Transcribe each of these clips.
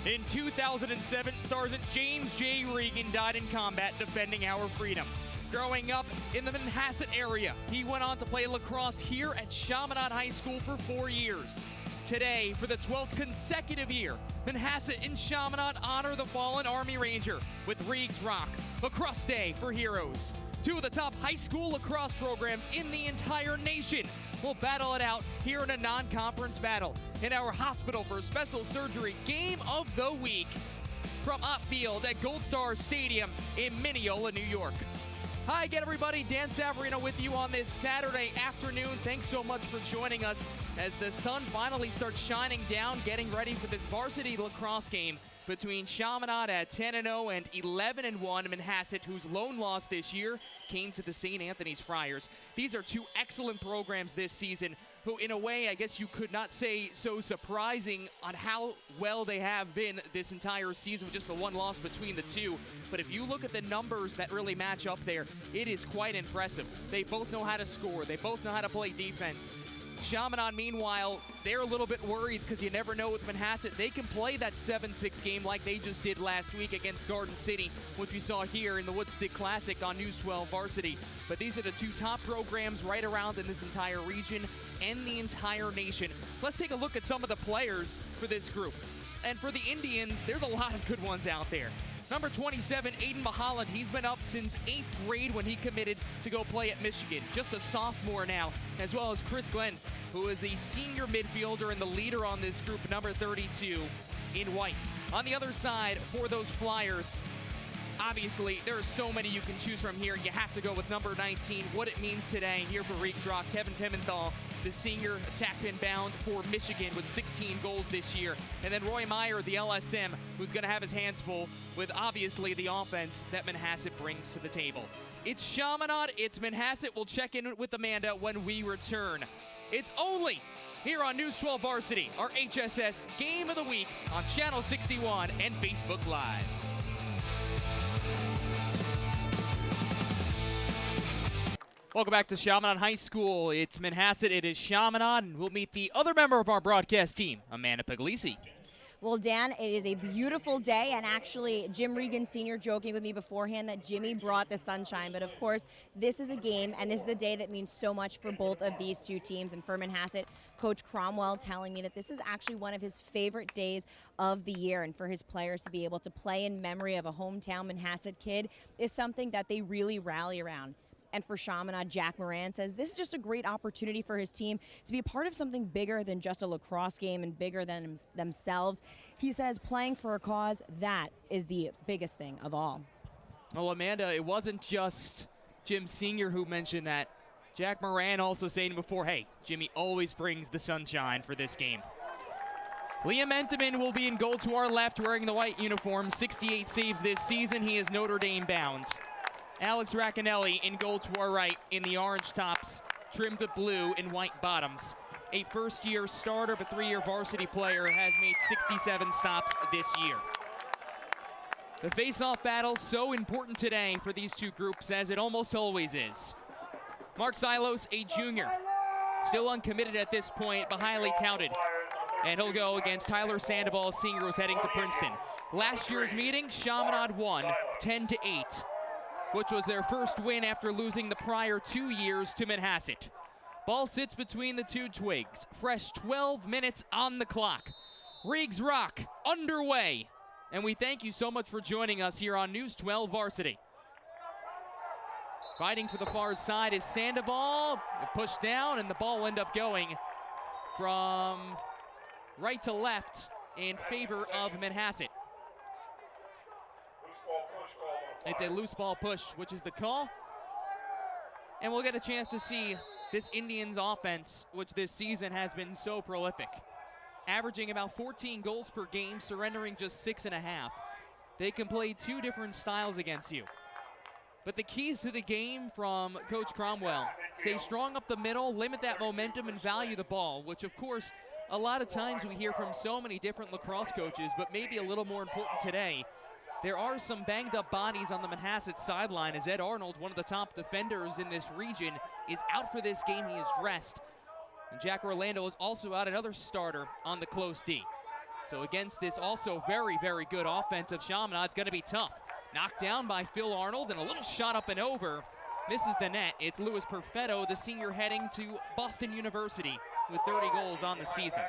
In 2007, Sergeant James J. Regan died in combat defending our freedom. Growing up in the Manhasset area, he went on to play lacrosse here at Chaminade High School for 4 years. Today, for the 12th consecutive year, Manhasset and Chaminade honor the fallen Army Ranger with Regs Rock, Lacrosse Day for Heroes. Two of the top high school lacrosse programs in the entire nation will battle it out here in a non-conference battle in our Hospital for Special Surgery Game of the Week from Upfield at Gold Star Stadium in Mineola, New York. Hi again, everybody. Dan Savarino with you on this Saturday afternoon. Thanks so much for joining us as the sun finally starts shining down, getting ready for this varsity lacrosse game between Chaminade at 10-0 and 11-1, Manhasset, whose lone loss this year came to the St. Anthony's Friars. These are two excellent programs this season who, in a way, I guess you could not say so surprising on how well they have been this entire season with just the one loss between the two. But if you look at the numbers that really match up there, it is quite impressive. They both know how to score. They both know how to play defense. Chaminade, meanwhile, they're a little bit worried because you never know with Manhasset. They can play that 7-6 game like they just did last week against Garden City, which we saw here in the Woodstick Classic on News 12 Varsity. But these are the two top programs right around in this entire region and the entire nation. Let's take a look at some of the players for this group. And for the Indians, there's a lot of good ones out there. Number 27, Aiden Mahalan, he's been up since 8th grade when he committed to go play at Michigan. Just a sophomore now, as well as Chris Glenn, who is a senior midfielder and the leader on this group, number 32 in white. On the other side, for those Flyers, obviously, there are so many you can choose from here. You have to go with number 19, what it means today here for Regs Rock, Kevin Pimenthal, the senior attack pin bound for Michigan with 16 goals this year. And then Roy Meyer, the LSM, who's going to have his hands full with obviously the offense that Manhasset brings to the table. It's Chaminade, it's Manhasset. We'll check in with Amanda when we return. It's only here on News 12 Varsity, our HSS Game of the Week on Channel 61 and Facebook Live. Welcome back to Chaminade High School. It's Manhasset, it is Chaminade, and we'll meet the other member of our broadcast team, Amanda Puglisi. Well, Dan, it is a beautiful day, and actually Jim Regan Sr. joking with me beforehand that Jimmy brought the sunshine, but of course this is a game, and this is a day that means so much for both of these two teams. And for Manhasset, Coach Cromwell telling me that this is actually one of his favorite days of the year, and for his players to be able to play in memory of a hometown Manhasset kid is something that they really rally around. And for Chaminade, Jack Moran says this is just a great opportunity for his team to be a part of something bigger than just a lacrosse game and bigger than themselves. He says playing for a cause, that is the biggest thing of all. Well, Amanda, it wasn't just Jim Sr. who mentioned that. Jack Moran also saying before, hey, Jimmy always brings the sunshine for this game. Liam Entenmann will be in goal to our left wearing the white uniform, 68 saves this season. He is Notre Dame bound. Alex Racanelli in goal to our right in the orange tops, trimmed with blue and white bottoms. A first-year starter but 3-year varsity player, has made 67 stops this year. The face-off battle so important today for these two groups, as it almost always is. Mark Silos, a junior, still uncommitted at this point, but highly touted. And he'll go against Tyler Sandoval, senior, who's heading to Princeton. Last year's meeting, Chaminade won 10-8. Which was their first win after losing the prior 2 years to Manhasset. Ball sits between the two twigs. Fresh 12 minutes on the clock. Regs Rock underway. And we thank you so much for joining us here on News 12 Varsity. Fighting for the far side is Sandoval. Pushed down, and the ball will end up going from right to left in favor of Manhasset. It's a loose ball push, which is the call. And we'll get a chance to see this Indians offense, which this season has been so prolific. Averaging about 14 goals per game, surrendering just 6.5. They can play two different styles against you. But the keys to the game from Coach Cromwell: stay strong up the middle, limit that momentum, and value the ball, which of course, a lot of times we hear from so many different lacrosse coaches, but maybe a little more important today. There are some banged up bodies on the Manhasset sideline, as Ed Arnold, one of the top defenders in this region, is out for this game. He is dressed. And Jack Orlando is also out, another starter on the close D. So against this also very, very good offensive Chaminade, it's going to be tough. Knocked down by Phil Arnold, and a little shot up and over. Misses the net. It's Louis Perfetto, the senior heading to Boston University with 30 goals on the season.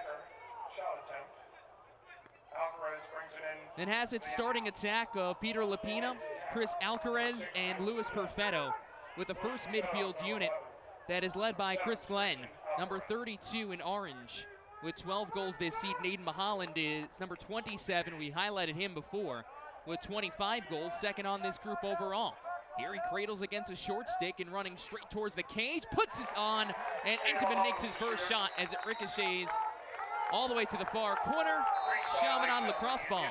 Manhasset's starting attack of Peter Lapina, Chris Alcaraz, and Louis Perfetto with the first midfield unit that is led by Chris Glenn, number 32 in orange, with 12 goals this season. Aiden Maholland is number 27. We highlighted him before with 25 goals, second on this group overall. Here he cradles against a short stick and running straight towards the cage, puts it on, and Intamin makes his first shot as it ricochets all the way to the far corner. Chaminade lacrosse ball.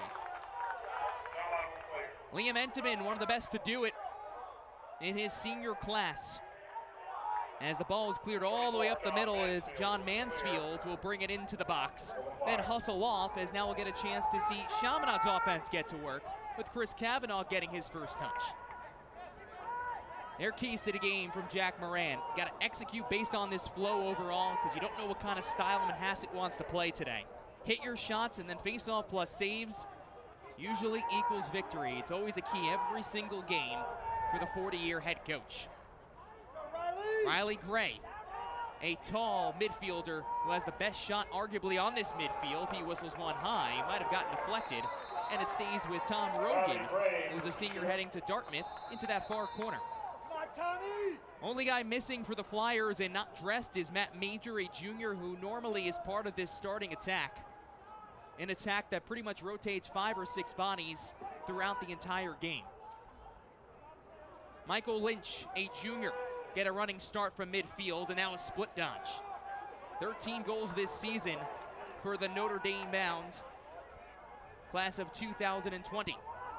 Liam Intamin, one of the best to do it in his senior class. As the ball is cleared all the way up the middle as John Mansfield will bring it into the box. Then hustle off as now we'll get a chance to see Chaminade's offense get to work with Chris Cavanaugh getting his first touch. Their keys to the game from Jack Moran. You got to execute based on this flow overall because you don't know what kind of style Manhasset wants to play today. Hit your shots and then face-off plus saves usually equals victory. It's always a key every single game for the 40-year head coach. Riley Gray, a tall midfielder who has the best shot arguably on this midfield. He whistles one high, might have gotten deflected, and it stays with Tom Rogan, who's a senior heading to Dartmouth, into that far corner. Only guy missing for the Flyers and not dressed is Matt Major, a junior who normally is part of this starting attack. An attack that pretty much rotates 5 or 6 bodies throughout the entire game. Michael Lynch, a junior, get a running start from midfield and now a split dodge. 13 goals this season for the Notre Dame bound class of 2020.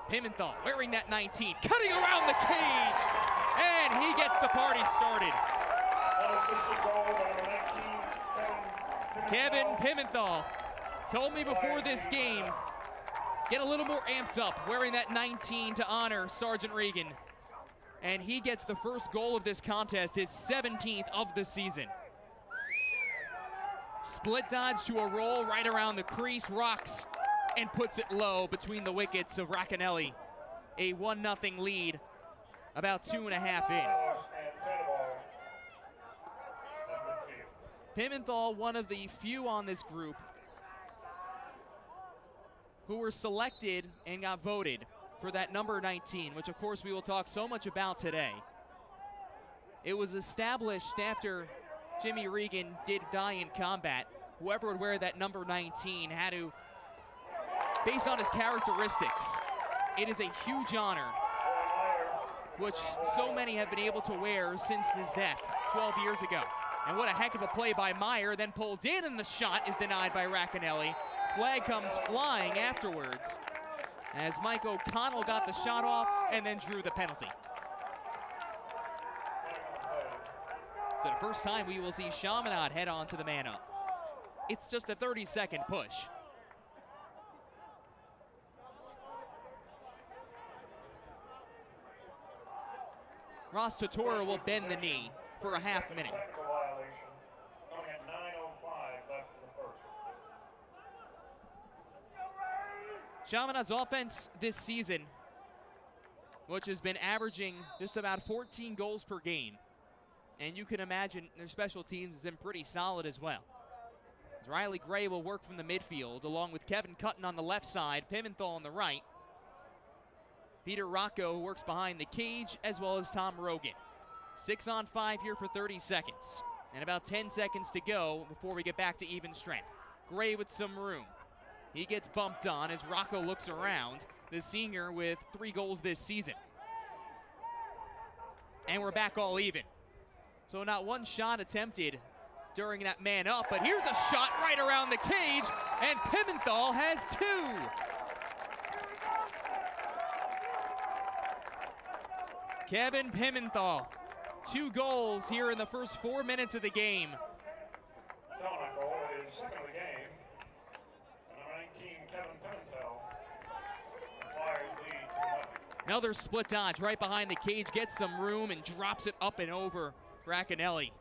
Pimenthal wearing that 19, cutting around the cage, and he gets the party started. Kevin Pimenthal told me before this game, get a little more amped up wearing that 19 to honor Sergeant Regan. And he gets the first goal of this contest, his 17th of the season. Split dodge to a roll right around the crease, rocks, and puts it low between the wickets of Racanelli. A 1-0 lead, about 2.5 in. Pimenthal, one of the few on this group who were selected and got voted for that number 19, which of course we will talk so much about today. It was established after Jimmy Regan did die in combat. Whoever would wear that number 19 had to, based on his characteristics, it is a huge honor, which so many have been able to wear since his death 12 years ago. And what a heck of a play by Meyer, then pulled in, and the shot is denied by Racanelli. Flag comes flying afterwards as Mike O'Connell got the shot off and then drew the penalty. So the first time we will see Chaminade head on to the man up. It's just a 30-second push. Ross Totora will bend the knee for a half minute. Chaminade's offense this season, which has been averaging just about 14 goals per game. And you can imagine their special teams has been pretty solid as well. As Riley Gray will work from the midfield, along with Kevin Cutton on the left side, Pimenthal on the right. Peter Rocco who works behind the cage, as well as Tom Rogan. 6-on-5 here for 30 seconds. And about 10 seconds to go before we get back to even strength. Gray with some room. He gets bumped on as Rocco looks around, the senior with 3 goals this season. And we're back all even. So not one shot attempted during that man up, but here's a shot right around the cage, and Pimenthal has 2. Kevin Pimenthal, 2 goals here in the first 4 minutes of the game. Another split dodge right behind the cage, gets some room and drops it up and over Racanelli.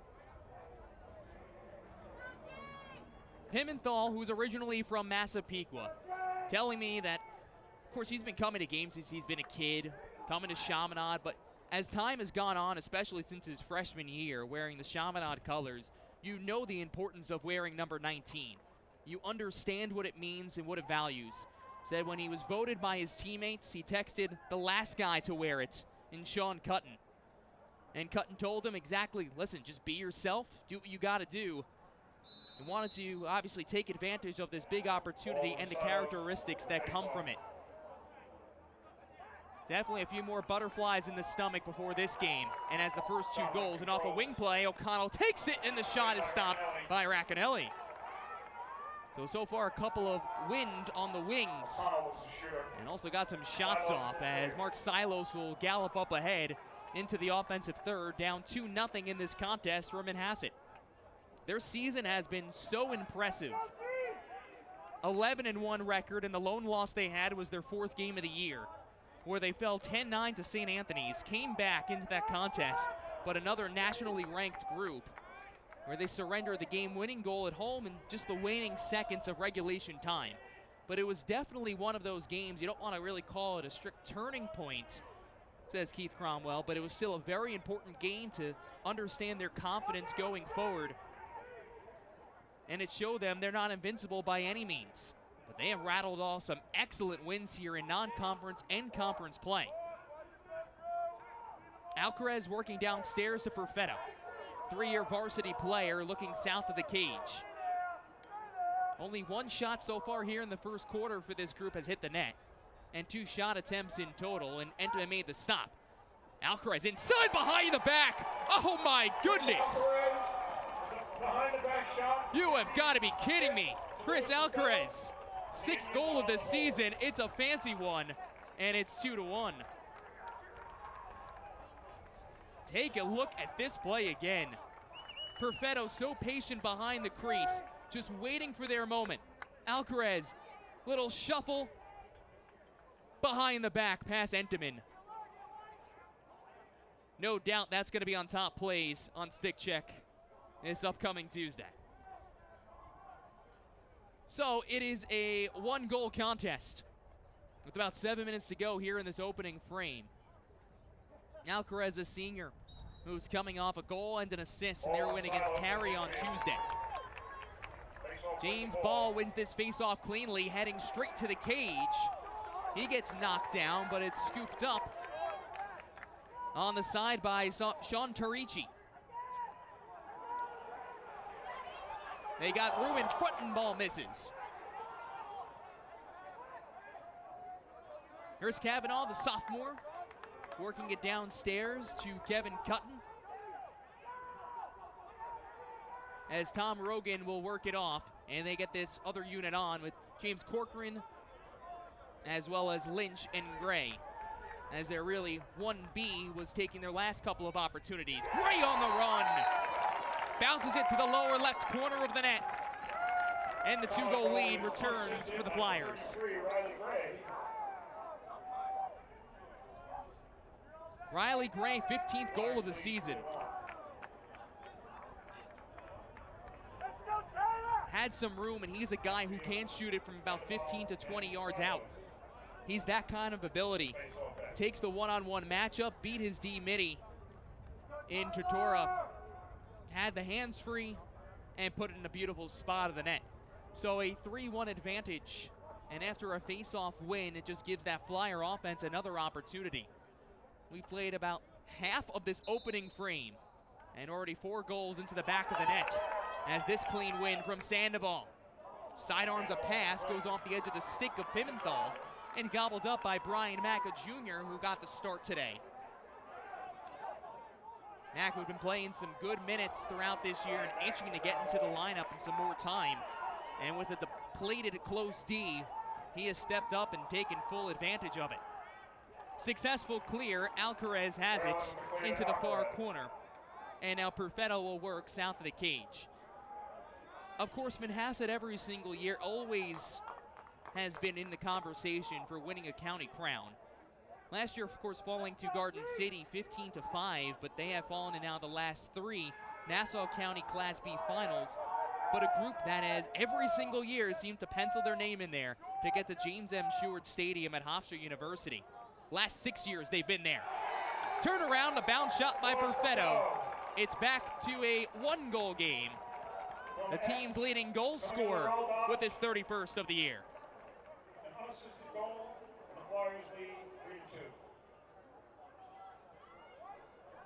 Pimenthal, who's originally from Massapequa, telling me that, of course, he's been coming to games since he's been a kid, coming to Chaminade, but as time has gone on, especially since his freshman year, wearing the Chaminade colors, you know the importance of wearing number 19. You understand what it means and what it values. Said when he was voted by his teammates, he texted the last guy to wear it in Sean Cutton. And Cutton told him exactly, listen, just be yourself, do what you got to do. And wanted to obviously take advantage of this big opportunity and the characteristics that come from it. Definitely a few more butterflies in the stomach before this game. And as the first 2 goals, and off a wing play, O'Connell takes it, and the shot is stopped by Racanelli. So far a couple of wins on the wings. And also got some shots off as Mark Silos will gallop up ahead into the offensive third, down 2-0 in this contest for Manhasset. Their season has been so impressive. 11-1 record, and the lone loss they had was their 4th game of the year, where they fell 10-9 to St. Anthony's, came back into that contest, but another nationally ranked group, where they surrendered the game-winning goal at home in just the waning seconds of regulation time. But it was definitely one of those games, you don't want to really call it a strict turning point, says Keith Cromwell, but it was still a very important game to understand their confidence going forward. And it showed them they're not invincible by any means. But they have rattled off some excellent wins here in non-conference and conference play. Alcaraz working downstairs to Perfetto. 3-year varsity player looking south of the cage. Only 1 shot so far here in the first quarter for this group has hit the net. And 2 shot attempts in total, and Entema made the stop. Alcaraz inside behind the back. Oh my goodness. You have got to be kidding me. Chris Alcaraz, 6th goal of the season. It's a fancy one, and it's 2-1. Take a look at this play again. Perfetto so patient behind the crease, just waiting for their moment. Alcaraz, little shuffle behind the back past Entenmann. No doubt that's going to be on top plays on Stick Check this upcoming Tuesday. So it is a 1-goal contest with about 7 minutes to go here in this opening frame. Alcaraz, a senior, who's coming off a goal and an assist in their win against Cary on Tuesday. James Ball wins this face-off cleanly, heading straight to the cage. He gets knocked down, but it's scooped up on the side by Sean Tarici. They got room in front and ball misses. Here's Kavanaugh, the sophomore, working it downstairs to Kevin Cutton. As Tom Rogan will work it off, and they get this other unit on with James Corcoran, as well as Lynch and Gray, as their really 1B was taking their last couple of opportunities. Gray on the run! Bounces it to the lower left corner of the net. And the 2-goal lead returns for the Flyers. Riley Gray, 15th goal of the season. Had some room, and he's a guy who can shoot it from about 15 to 20 yards out. He's that kind of ability. Takes the one-on-one matchup, beat his D midi in Tortora. Had the hands free and put it in a beautiful spot of the net. So a 3-1 advantage, and after a face-off win, it just gives that Flyer offense another opportunity. We played about half of this opening frame, and already 4 goals into the back of the net as this clean win from Sandoval. Sidearms a pass, goes off the edge of the stick of Pimenthal, and gobbled up by Brian Macca Jr., who got the start today. Mack, who'd been playing some good minutes throughout this year and itching to get into the lineup in some more time. And with a depleted close D, he has stepped up and taken full advantage of it. Successful clear, Alcaraz has it into the far corner. And now Perfetto will work south of the cage. Of course, Manhasset every single year always has been in the conversation for winning a county crown. Last year, of course, falling to Garden City 15-5, but they have fallen in now the last 3 Nassau County Class B finals but a group that has every single year seemed to pencil their name in there to get to James M. Stewart Stadium at Hofstra University. Last 6 years they've been there. Turn around, a bounce shot by Perfetto. It's back to a 1-goal game. The team's leading goal scorer with his 31st of the year.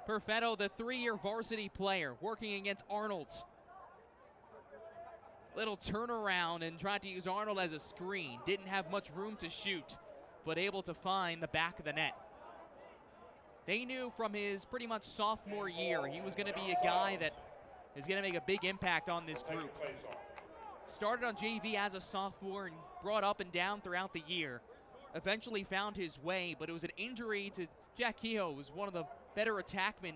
Perfetto, the 3-year varsity player, working against Arnold's. Little turnaround and tried to use Arnold as a screen. Didn't have much room to shoot, but able to find the back of the net. They knew from his pretty much sophomore year he was going to be a guy that is going to make a big impact on this group. Started on JV as a sophomore and brought up and down throughout the year. Eventually found his way, but it was an injury to Jack Kehoe, who was one of the better attackmen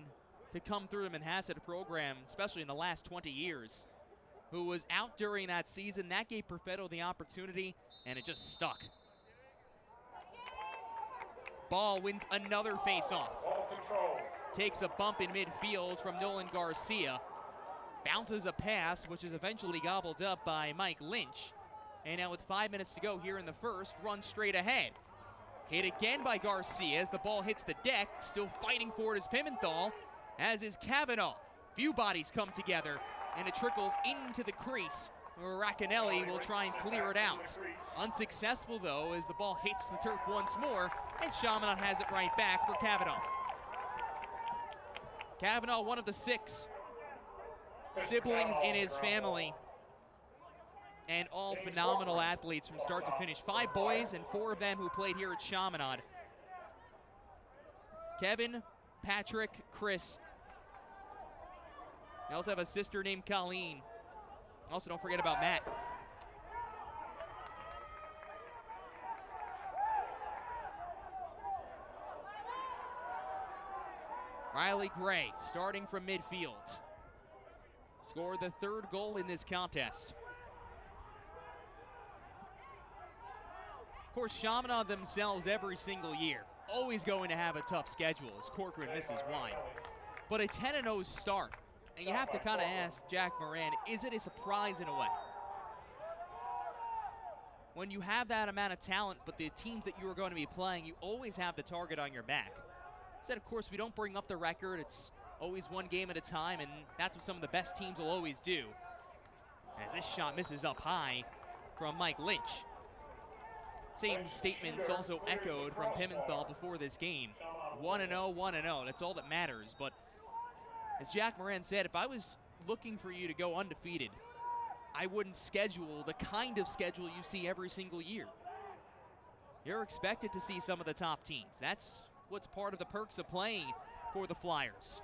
to come through the Manhasset program, especially in the last 20 years, who was out during that season. That gave Perfetto the opportunity, and it just stuck. Ball wins another face-off. Takes a bump in midfield from Nolan Garcia. Bounces a pass, which is eventually gobbled up by Mike Lynch. And now with 5 minutes to go here in the first, runs straight ahead. Hit again by Garcia as the ball hits the deck. Still fighting for it is Pimenthal, as is Kavanaugh. Few bodies come together, and it trickles into the crease, where Racanelli will try and clear it out. Unsuccessful, though, as the ball hits the turf once more, and Chaminade has it right back for Kavanaugh. Kavanaugh, one of the 6 siblings in his family, and all phenomenal athletes from start to finish. 5 boys and 4 of them who played here at Chaminade. Kevin, Patrick, Chris. They also have a sister named Colleen. Also, don't forget about Matt. Riley Gray starting from midfield. Scored the 3rd goal in this contest. Of course, Chaminade themselves every single year always going to have a tough schedule as Corcoran misses wide. But a 10-0 start, and you have to kind of ask Jack Moran, is it a surprise in a way? When you have that amount of talent, but the teams that you are going to be playing, you always have the target on your back. Said, of course, we don't bring up the record. It's always one game at a time, and that's what some of the best teams will always do. As this shot misses up high from Mike Lynch. Same statements also echoed from Pimenthal before this game. 1-0, 1-0, that's all that matters. But as Jack Moran said, if I was looking for you to go undefeated, I wouldn't schedule the kind of schedule you see every single year. You're expected to see some of the top teams. That's what's part of the perks of playing for the Flyers.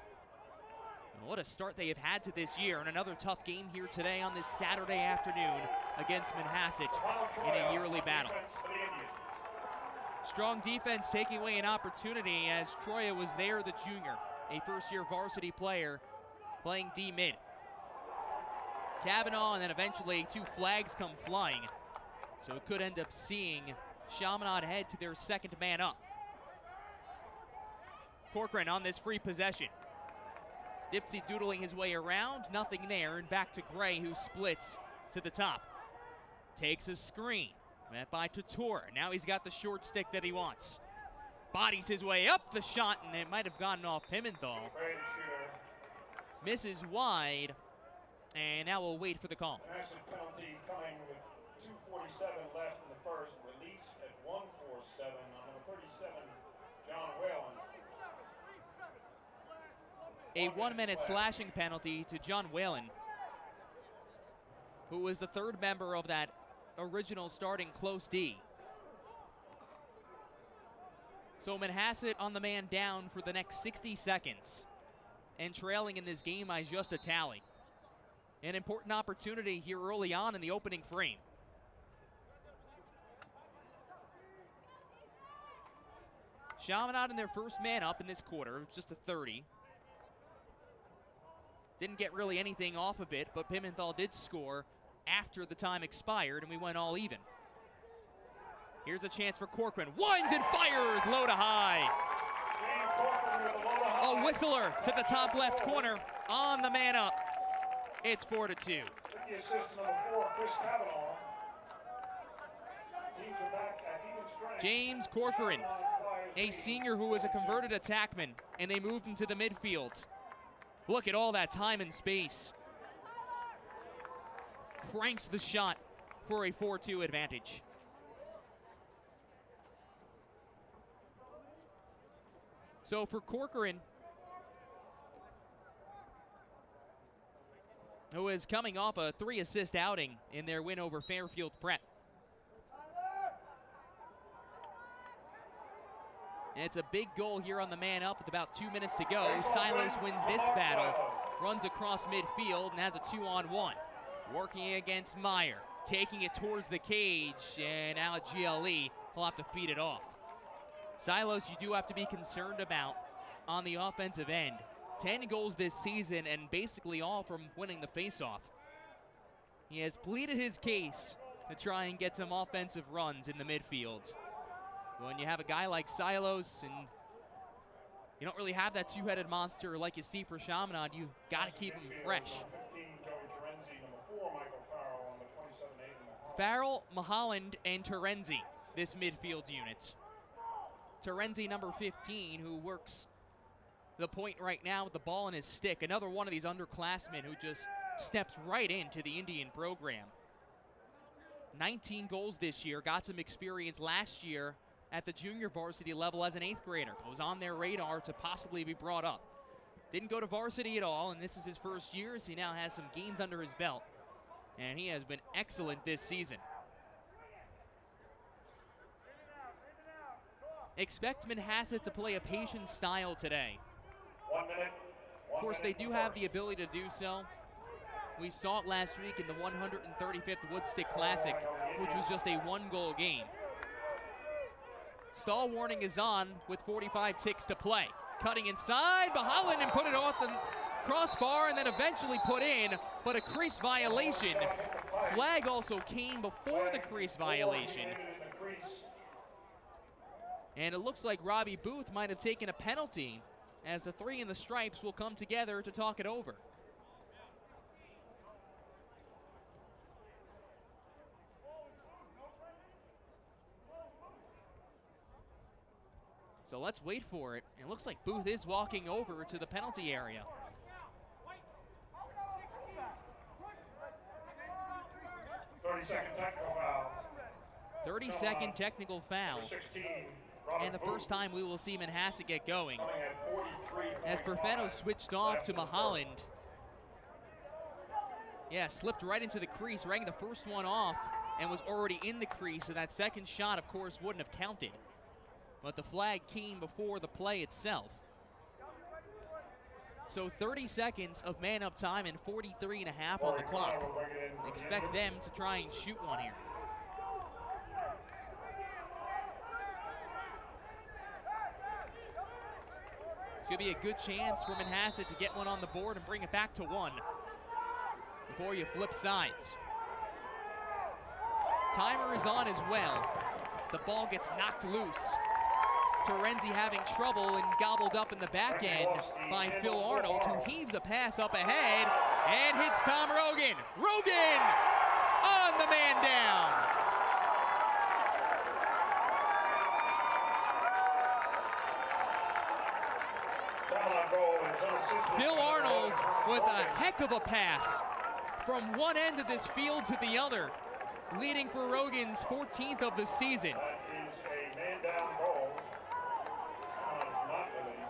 And what a start they have had to this year, and another tough game here today on this Saturday afternoon against Manhasset in a yearly battle. Strong defense taking away an opportunity as Troya was there, the junior, a first-year varsity player playing D-mid. Kavanaugh, and then eventually 2 flags come flying. So it could end up seeing Chaminade head to their 2nd man up. Corcoran on this free possession. Dipsy doodling his way around, nothing there, and back to Gray, who splits to the top. Takes a screen, met by Tutor. Now he's got the short stick that he wants. Bodies his way up the shot, and it might have gotten off Pimenthal. Misses wide, and now we'll wait for the call. Penalty coming with 2:47 left in the first. Release at 1:47 on number 37, John Whalen. A 1-minute slashing penalty to John Whalen, who was the 3rd member of that original starting close D. So Manhasset on the man down for the next 60 seconds and trailing in this game by just a tally. An important opportunity here early on in the opening frame. Chaminade in their first man up in this quarter, just a 30. Didn't get really anything off of it, but Pimenthal did score after the time expired, and we went all even. Here's a chance for Corcoran. Winds and fires low to high. A whistler to the top left corner on the man up. It's 4-2. the assist to number 4, Chris Kavanaugh. Teams are back at even strength. James Corcoran, a senior who was a converted attackman, and they moved him to the midfield. Look at all that time and space. Cranks the shot for a 4-2 advantage. So for Corcoran, who is coming off a 3-assist outing in their win over Fairfield Prep. And it's a big goal here on the man up with about 2 minutes to go. Silos wins this battle, runs across midfield, and has a 2-on-1. Working against Meyer, taking it towards the cage, and now at GLE, he'll have to feed it off. Silos, you do have to be concerned about on the offensive end. 10 goals this season, and basically all from winning the faceoff. He has pleaded his case to try and get some offensive runs in the midfields. When you have a guy like Silos, and you don't really have that two-headed monster like you see for Chaminade, you got to keep him fresh. Farrell, Maholland, and Terenzi, this midfield unit. Terenzi, number 15, who works the point right now with the ball in his stick. Another one of these underclassmen who just steps right into the Indian program. 19 goals this year, got some experience last year at the junior varsity level as an 8th grader. It was on their radar to possibly be brought up. Didn't go to varsity at all, and this is his first year, so he now has some games under his belt. And he has been excellent this season. Expect Manhasset to play a patient style today. 1 minute. Of course, they do have the ability to do so. We saw it last week in the 135th Woodstick Classic, which was just a 1-goal game. Stall warning is on with 45 ticks to play. Cutting inside, Maholland, and put it off the crossbar, and then eventually put in, but a crease violation. Flag also came before the crease violation. And it looks like Robbie Booth might have taken a penalty, as the 3 in the stripes will come together to talk it over. So let's wait for it. It looks like Booth is walking over to the penalty area. 30-second technical foul. 30-second technical foul. 16, And the first time we will see Manhasset get going. coming at 43. As Perfetto switched off to Maholland. Yeah, slipped right into the crease, rang the first one off, and was already in the crease, so that second shot, of course, wouldn't have counted. But the flag came before the play itself. So 30 seconds of man-up time and 43 and a half on the clock. Expect them to try and shoot one here. It's going to be a good chance for Manhasset to get one on the board and bring it back to 1 before you flip sides. Timer is on as well. The ball gets knocked loose. Terenzi having trouble and gobbled up in the back end by Phil Arnold, who heaves a pass up ahead and hits Tom Rogan. Rogan on the man down. Phil Arnold with a heck of a pass from one end of this field to the other, leading for Rogan's 14th of the season. That is a man-down goal. Not released.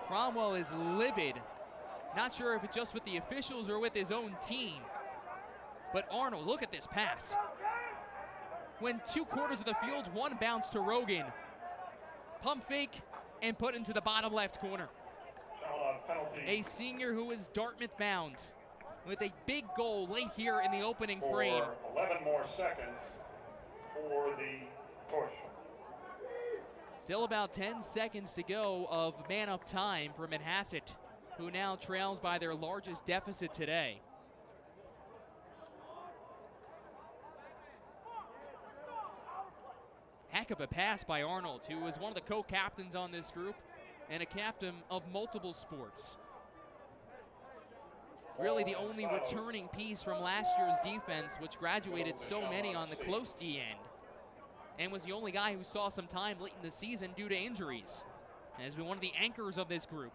Cromwell is livid. Not sure if it's just with the officials or with his own team. But Arnold, look at this pass. When 2/4 of the field's one bounce to Rogan. Pump fake and put into the bottom left corner. A senior who is Dartmouth bound with a big goal late here in the opening frame. 11 more seconds for the push. Still about 10 seconds to go of man-up time for Manhasset, who now trails by their largest deficit today. Heck of a pass by Arnold, who is one of the co-captains on this group. and a captain of multiple sports. Really the only returning piece from last year's defense, which graduated so many on the close D end, and was the only guy who saw some time late in the season due to injuries, and has been one of the anchors of this group.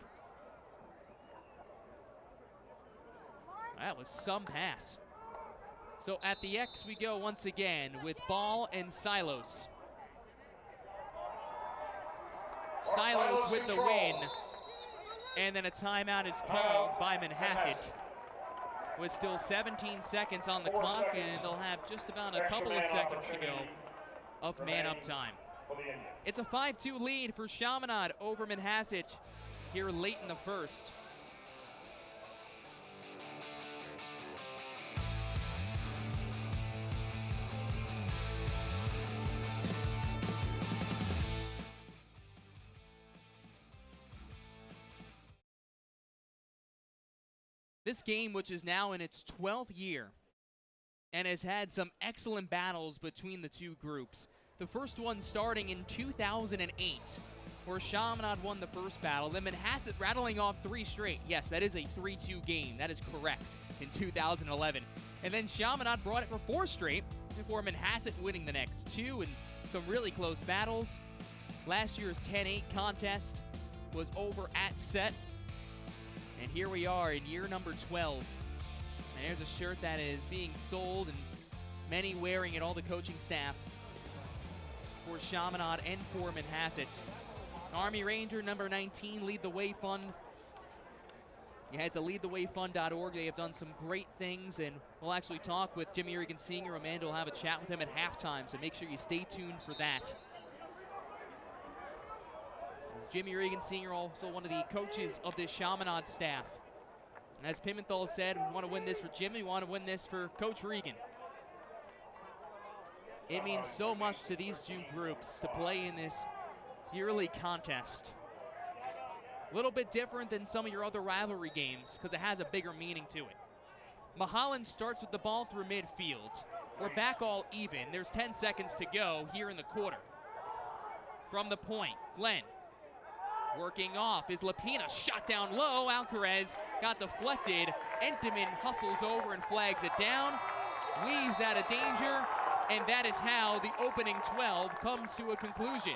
That was some pass. So at the X we go once again with Ball and Silos. Silos with the win, and then a timeout is called by Manhasset with still 17 seconds on the clock, and they'll have just about a couple of seconds to go of man-up time. It's a 5-2 lead for Chaminade over Manhasset here late in the first. This game, which is now in its 12th year and has had some excellent battles between the two groups. The first one starting in 2008, where Chaminade won the first battle, then Manhasset rattling off 3 straight. Yes, that is a 3-2 game. That is correct, in 2011. And then Chaminade brought it for 4 straight before Manhasset winning the next 2 and some really close battles. Last year's 10-8 contest was over at set. And here we are in year number 12. And there's a shirt that is being sold and many wearing it, all the coaching staff for Chaminade and for Manhasset. Army Ranger number 19, Lead the Way Fund. You head to leadthewayfund.org. They have done some great things, and we'll actually talk with Jimmy Regan Sr. Amanda will have a chat with him at halftime, so make sure you stay tuned for that. Jimmy Regan Sr., also one of the coaches of this Chaminade staff. And as Pimenthal said, we want to win this for Jimmy, we want to win this for Coach Regan. It means so much to these two groups to play in this yearly contest. A little bit different than some of your other rivalry games because it has a bigger meaning to it. Mahalan starts with the ball through midfield. We're back all even. There's 10 seconds to go here in the quarter. From the point, Glenn. Working off is Lapina, shot down low. Alcaraz got deflected. Entenmann hustles over and flags it down. Weaves out of danger, and that is how the opening 12 comes to a conclusion.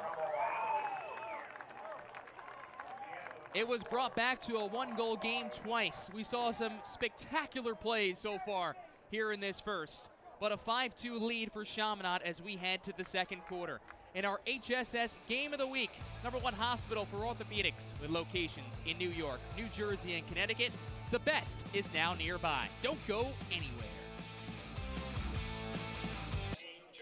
It was brought back to a 1-goal game twice. We saw some spectacular plays so far here in this first, but a 5-2 lead for Chaminade as we head to the second quarter. In our HSS Game of the Week, #1 hospital for orthopedics with locations in New York, New Jersey, and Connecticut. The best is now nearby. Don't go anywhere.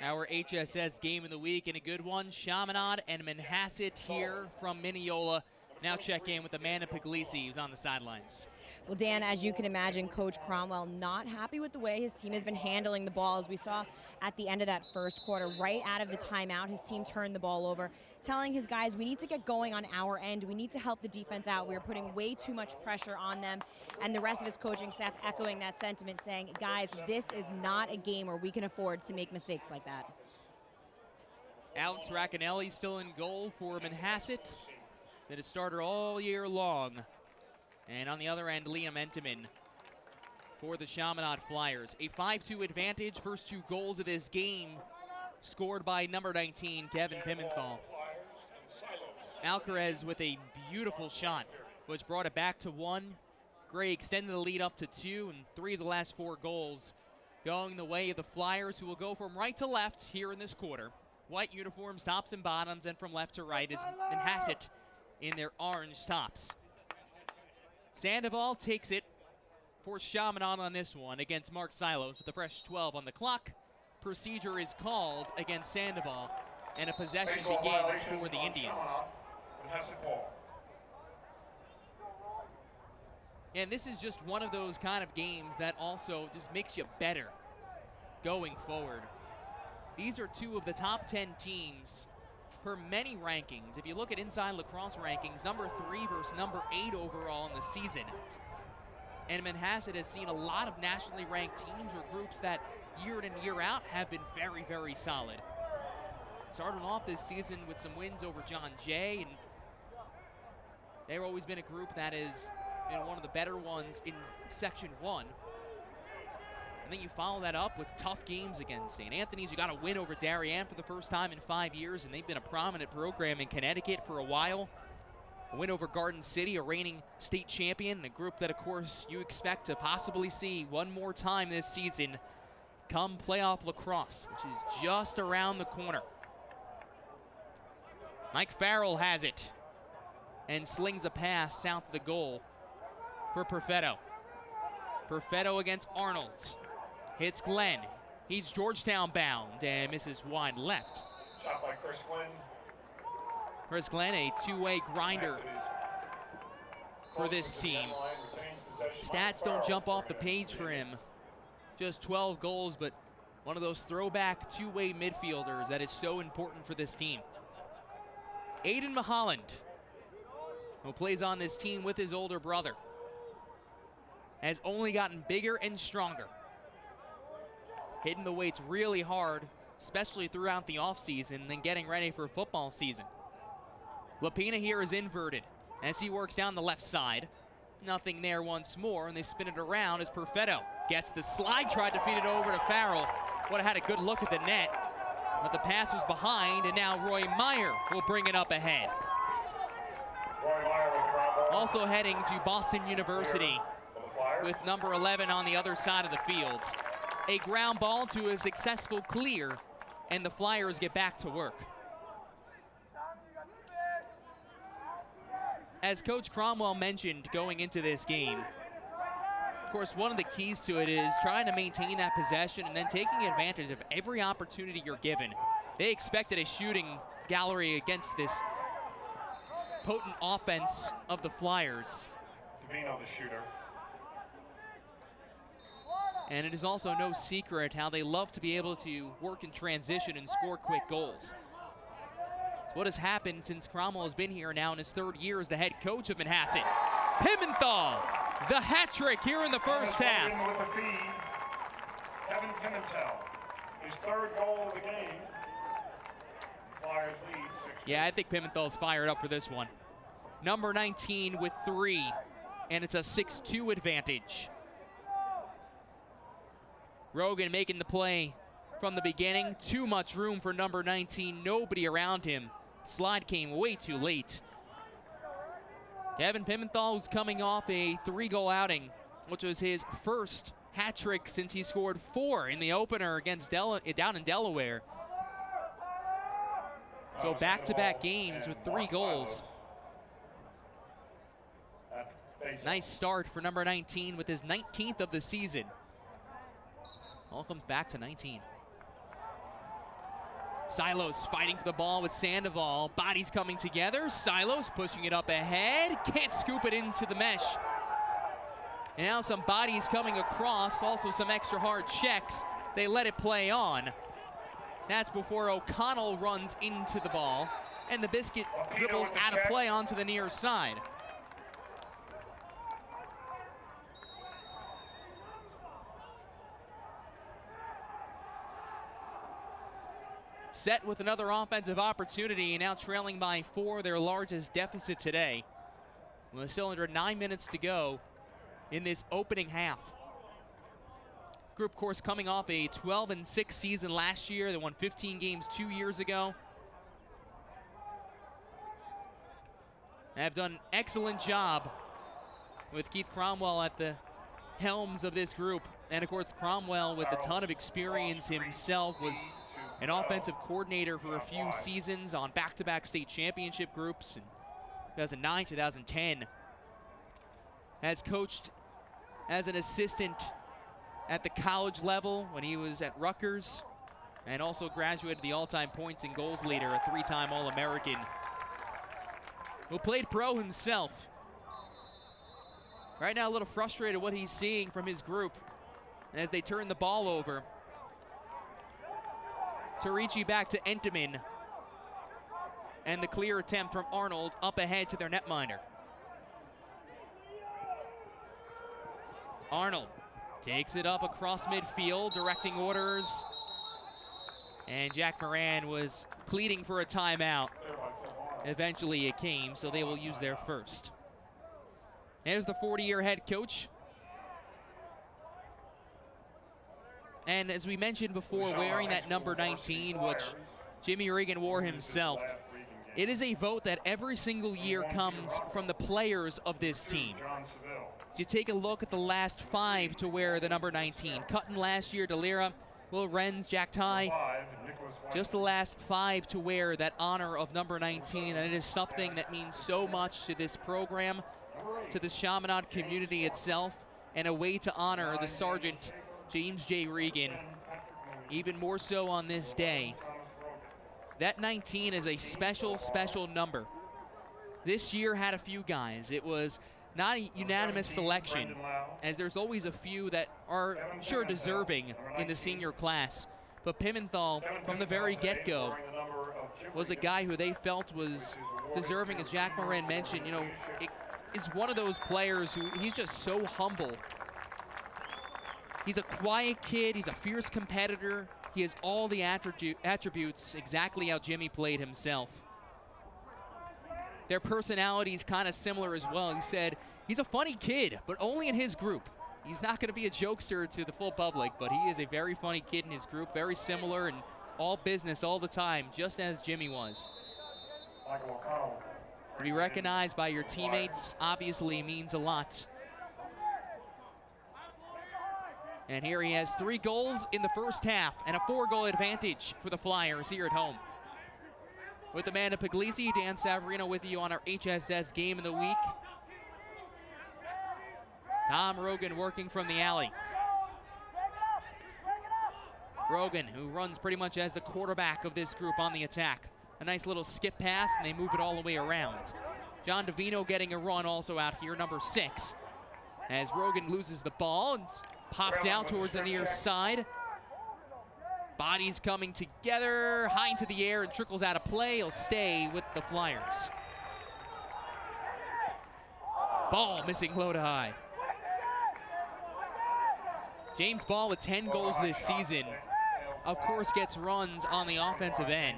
Our HSS Game of the Week, and a good one, Chaminade and Manhasset here from Mineola. Now check in with Amanda Puglisi, who's on the sidelines. Well, Dan, as you can imagine, Coach Cromwell not happy with the way his team has been handling the ball. As we saw at the end of that first quarter, right out of the timeout, his team turned the ball over, telling his guys, we need to get going on our end. We need to help the defense out. We are putting way too much pressure on them. And the rest of his coaching staff echoing that sentiment, saying, guys, this is not a game where we can afford to make mistakes like that. Alex Racanelli still in goal for Manhasset. Been a starter all year long. And on the other end, Liam Entenmann for the Chaminade Flyers. A 5-2 advantage, first 2 goals of this game scored by number 19, Kevin Pimenthal. Alcaraz with a beautiful shot, which brought it back to 1. Gray extended the lead up to 2, and 3 of the last 4 goals going the way of the Flyers, who will go from right to left here in this quarter. White uniforms, tops and bottoms, and from left to right is Manhasset in their orange tops. Sandoval takes it for Chaminade on this one against Mark Silos with a fresh 12 on the clock. Procedure is called against Sandoval, and a possession begins for the Indians. And this is just one of those kind of games that also just makes you better going forward. These are 2 of the top 10 teams per many rankings. If you look at Inside Lacrosse rankings, number 3 versus number 8 overall in the season. And Manhasset has seen a lot of nationally ranked teams or groups that year in and year out have been very, very solid. Starting off this season with some wins over John Jay and They've always been a group that is one of the better ones in Section 1. And then you follow that up with tough games against St. Anthony's. You got a win over Darien for the first time in 5 years, and they've been a prominent program in Connecticut for a while. A win over Garden City, a reigning state champion, and a group that, of course, you expect to possibly see one more time this season come playoff lacrosse, which is just around the corner. Mike Farrell has it and slings a pass south of the goal for Perfetto. Perfetto against Arnold's. Hits Glenn. He's Georgetown bound and misses wide left. Shot by Chris Glenn. Chris Glenn, a two-way grinder for this team. Stats don't jump off the page for him. Just 12 goals, but one of those throwback two-way midfielders that is so important for this team. Aiden Maholland, who plays on this team with his older brother, has only gotten bigger and stronger. Hitting the weights really hard, especially throughout the offseason, and then getting ready for football season. Lapina here is inverted as he works down the left side. Nothing there once more, and they spin it around as Perfetto gets the slide, tried to feed it over to Farrell. Would have had a good look at the net, but the pass was behind, and now Roy Meyer will bring it up ahead. Also heading to Boston University with number 11 on the other side of the field. A ground ball to a successful clear, and the Flyers get back to work. As Coach Cromwell mentioned going into this game, of course, one of the keys to it is trying to maintain that possession and then taking advantage of every opportunity you're given. They expected a shooting gallery against this potent offense of the Flyers. Davino, the shooter. And it is also no secret how they love to be able to work in transition and score quick goals. It's what has happened since Cromwell has been here now in his 3rd year as the head coach of Manhasset. Pimentel, the hat trick here in the first half. With the feed, Kevin Pimentel, his 3rd goal of the game. Flyers lead 6-2. Yeah, I think Pimentel's fired up for this one. Number 19 with 3, and it's a 6-2 advantage. Rogan making the play from the beginning. Too much room for number 19. Nobody around him. Slide came way too late. Kevin Pimentel was coming off a 3-goal outing, which was his first hat trick since he scored 4 in the opener against down in Delaware. So back-to-back games with 3 goals. Nice start for number 19 with his 19th of the season. All comes back to 19. Silos fighting for the ball with Sandoval. Bodies coming together. Silos pushing it up ahead. Can't scoop it into the mesh. And now some bodies coming across. Also some extra hard checks. They let it play on. That's before O'Connell runs into the ball. And the biscuit dribbles out of play onto the near side. Set with another offensive opportunity, and now trailing by 4, their largest deficit today. With still under 9 minutes to go in this opening half. Group, of course, coming off a 12-6 season last year. They won 15 games 2 years ago. They have done an excellent job with Keith Cromwell at the helms of this group. And, of course, Cromwell, with a ton of experience himself, was an offensive coordinator for a few seasons on back-to-back state championship groups in 2009, 2010. Has coached as an assistant at the college level when he was at Rutgers, and also graduated the all-time points and goals leader, a 3-time All-American, who played pro himself. Right now a little frustrated what he's seeing from his group as they turn the ball over. Tarici back to Entenmann. And the clear attempt from Arnold up ahead to their netminder. Arnold takes it up across midfield, directing orders. And Jack Moran was pleading for a timeout. Eventually it came, so they will use their first. There's the 40-year head coach. And as we mentioned before, wearing that number 19, which Jimmy Regan wore himself, it is a vote that every single year comes from the players of this team. So you take a look at the last 5 to wear the number 19. Cutton last year, Delira, Will Renz, Jack Ty. Just the last 5 to wear that honor of number 19, and it is something that means so much to this program, to the Chaminade community itself, and a way to honor the Sergeant James J. Regan, even more so on this day. That 19 is a special, special number. This year had a few guys. It was not a unanimous selection, as there's always a few that are sure deserving in the senior class. But Pimenthal, from the very get-go, was a guy who they felt was deserving, as Jack Moran mentioned. You know, it is one of those players who he's just so humble. He's a quiet kid, he's a fierce competitor. He has all the attributes exactly how Jimmy played himself. Their personalities kind of similar as well. He said he's a funny kid, but only in his group. He's not going to be a jokester to the full public, but he is a very funny kid in his group, very similar and all business all the time, just as Jimmy was. To be recognized by your teammates obviously means a lot. And here he has 3 goals in the first half and a 4-goal advantage for the Flyers here at home. With Amanda Puglisi, Dan Savarino with you on our HSS Game of the Week. Tom Rogan working from the alley. Rogan, who runs pretty much as the quarterback of this group on the attack. A nice little skip pass, and they move it all the way around. John Davino getting a run also out here, number 6. As Rogan loses the ball, and it's popped out towards the near side. Bodies coming together, high into the air, and trickles out of play. He'll stay with the Flyers. Ball missing low to high. James Ball with 10 goals this season, of course, gets runs on the offensive end.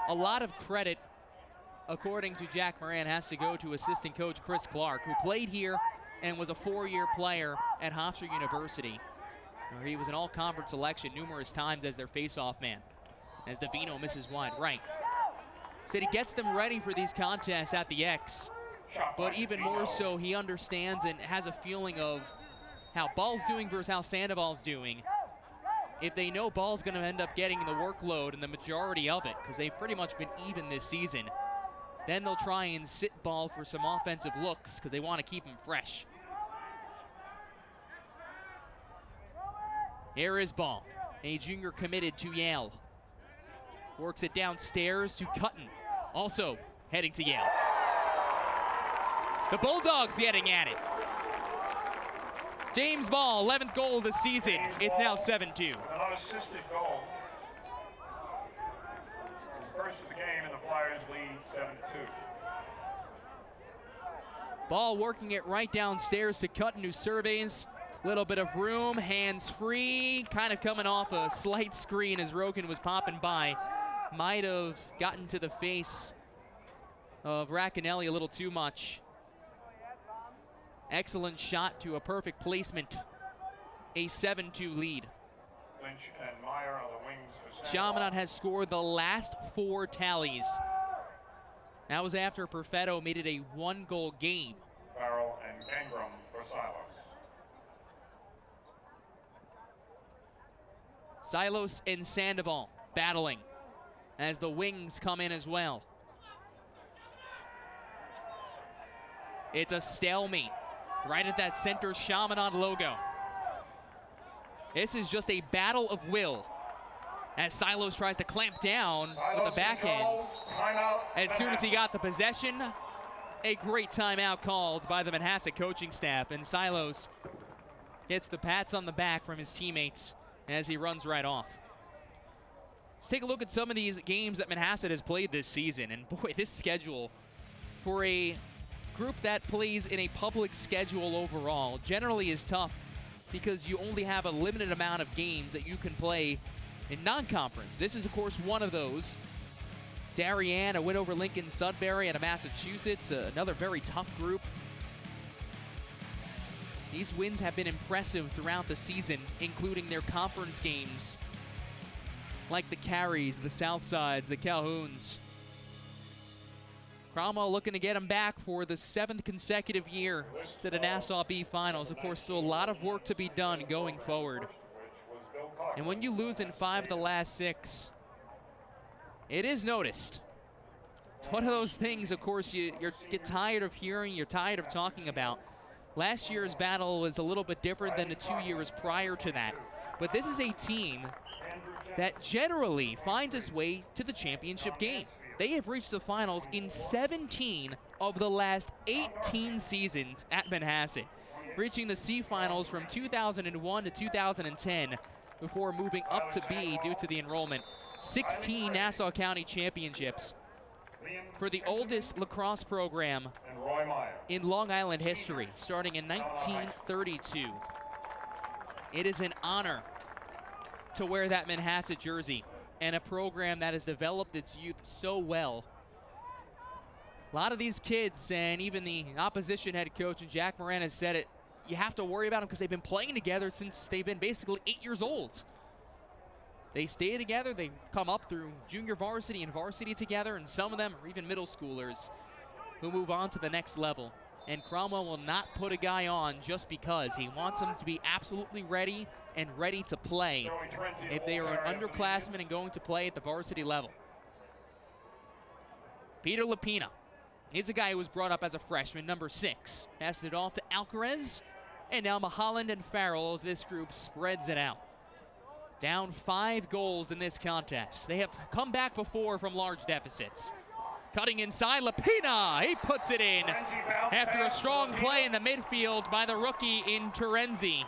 A lot of credit, according to Jack Moran, has to go to assistant coach Chris Clark, who played here and was a 4-year player at Hofstra University, where he was an all-conference selection numerous times as their face-off man, as Davino misses wide right. Said he gets them ready for these contests at the X, but even more so, he understands and has a feeling of how Ball's doing versus how Sandoval's doing. If they know Ball's going to end up getting the workload and the majority of it, because they've pretty much been even this season, then they'll try and sit Ball for some offensive looks because they want to keep him fresh. Here is Ball, a junior committed to Yale. Works it downstairs to Cutton, also heading to Yale. The Bulldogs getting at it. James Ball, 11th goal of the season. It's now 7-2. An unassisted goal. His first of the game, and the Flyers lead 7-2. Ball working it right downstairs to Cutton, who surveys. Little bit of room, hands free, kind of coming off a slight screen as Rogan was popping by. Might have gotten to the face of Racanelli a little too much. Excellent shot to a perfect placement. A 7-2 lead. Lynch and Meyer on the wings for Chaminade has scored the last 4 tallies. That was after Perfetto made it a 1-goal game. Farrell and Gangram for Silos. Silos and Sandoval battling as the wings come in as well. It's a stalemate right at that center Chaminade logo. This is just a battle of will as Silos tries to clamp down with the back end. As soon as he got the possession, a great timeout called by the Manhasset coaching staff, and Silos gets the pats on the back from his teammates as he runs right off. Let's take a look at some of these games that Manhasset has played this season, and boy, this schedule for a group that plays in a public schedule overall generally is tough because you only have a limited amount of games that you can play in non-conference. This is, of course, one of those. Darien, a win over Lincoln Sudbury out of Massachusetts, another very tough group. These wins have been impressive throughout the season, including their conference games, like the Carries, the Southsides, the Calhouns. Cromwell looking to get them back for the 7th consecutive year to the Nassau B Finals. Of course, still a lot of work to be done going forward. And when you lose in 5 of the last 6, it is noticed. It's one of those things, of course, you get tired of hearing, you're tired of talking about. Last year's battle was a little bit different than the 2 years prior to that. But this is a team that generally finds its way to the championship game. They have reached the finals in 17 of the last 18 seasons at Manhasset, reaching the C finals from 2001 to 2010 before moving up to B due to the enrollment. 16 Nassau County championships for the oldest lacrosse program in Long Island history, starting in 1932. It is an honor to wear that Manhasset jersey, and a program that has developed its youth so well. A lot of these kids, and even the opposition head coach, and Jack Moran has said it, you have to worry about them because they've been playing together since they've been basically 8 years old. They stay together, they come up through junior varsity and varsity together, and some of them are even middle schoolers who move on to the next level. And Cromwell will not put a guy on just because. He wants him to be absolutely ready and ready to play if they are an underclassman and going to play at the varsity level. Peter Lapina. He's a guy who was brought up as a freshman, number 6. Passed it off to Alcaraz, and now Mulholland and Farrell as this group spreads it out. Down 5 goals in this contest. They have come back before from large deficits. Cutting inside, Lapina, he puts it in after a strong play in the midfield by the rookie in Terenzi.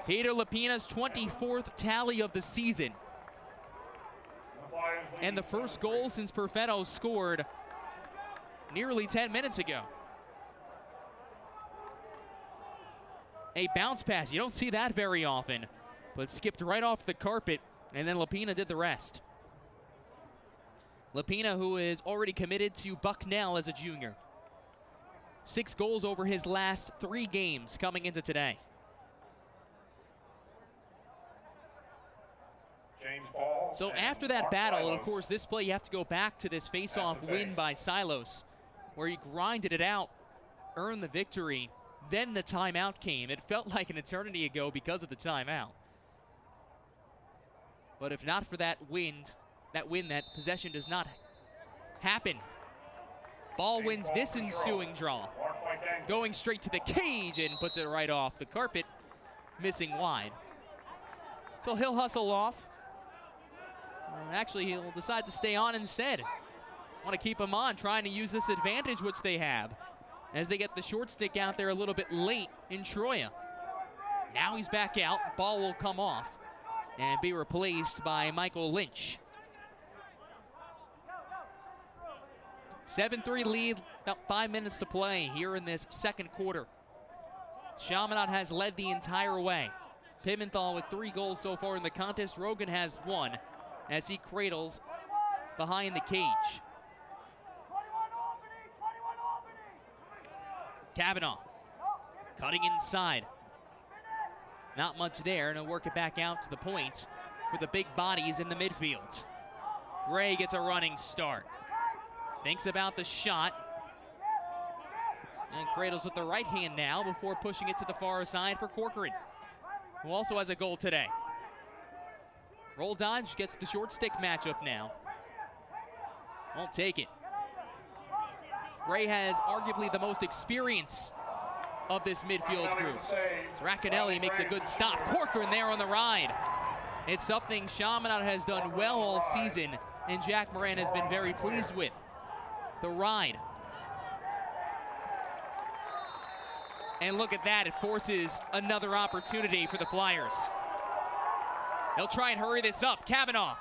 Peter Lapina's 24th tally of the season. And the first goal since Perfetto scored nearly 10 minutes ago. A bounce pass, you don't see that very often, but skipped right off the carpet, and then Lapina did the rest. Lapina, who is already committed to Bucknell as a junior. 6 goals over his last 3 games coming into today. So after that battle, and of course this play, you have to go back to this face-off win by Silos, where he grinded it out, earned the victory. Then the timeout came. It felt like an eternity ago because of the timeout. But if not for that win, that possession does not happen. Ball wins this ensuing draw. Going straight to the cage and puts it right off the carpet, missing wide. So he'll hustle off. Actually, he'll decide to stay on instead. Want to keep him on, trying to use this advantage which they have as they get the short stick out there a little bit late in Troya. Now he's back out. Ball will come off and be replaced by Michael Lynch. 7-3 lead, about 5 minutes to play here in this second quarter. Chaminade has led the entire way. Pimenthal with 3 goals so far in the contest. Rogan has 1 as he cradles behind the cage. Kavanaugh cutting inside. Not much there, and he'll work it back out to the point for the big bodies in the midfield. Gray gets a running start. Thinks about the shot. And cradles with the right hand now before pushing it to the far side for Corcoran, who also has a goal today. Roll dodge gets the short stick matchup now. Won't take it. Gray has arguably the most experience of this midfield group. Racanelli makes a good stop. Corcoran there on the ride. It's something Chaminade has done well all season, and Jack Moran has been very pleased with. The ride. And look at that, it forces another opportunity for the Flyers. They'll try and hurry this up. Kavanaugh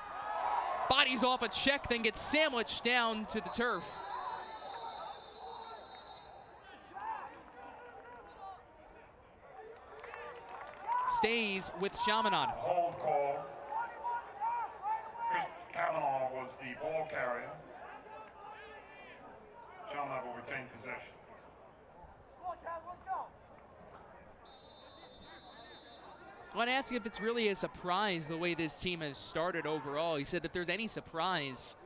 bodies off a check, then gets sandwiched down to the turf. stays with Chaminade. Hold call. Chris Kavanaugh was the ball carrier. Chaminade will retain possession. I want to ask if it's really a surprise the way this team has started overall. He said that if there's any surprise,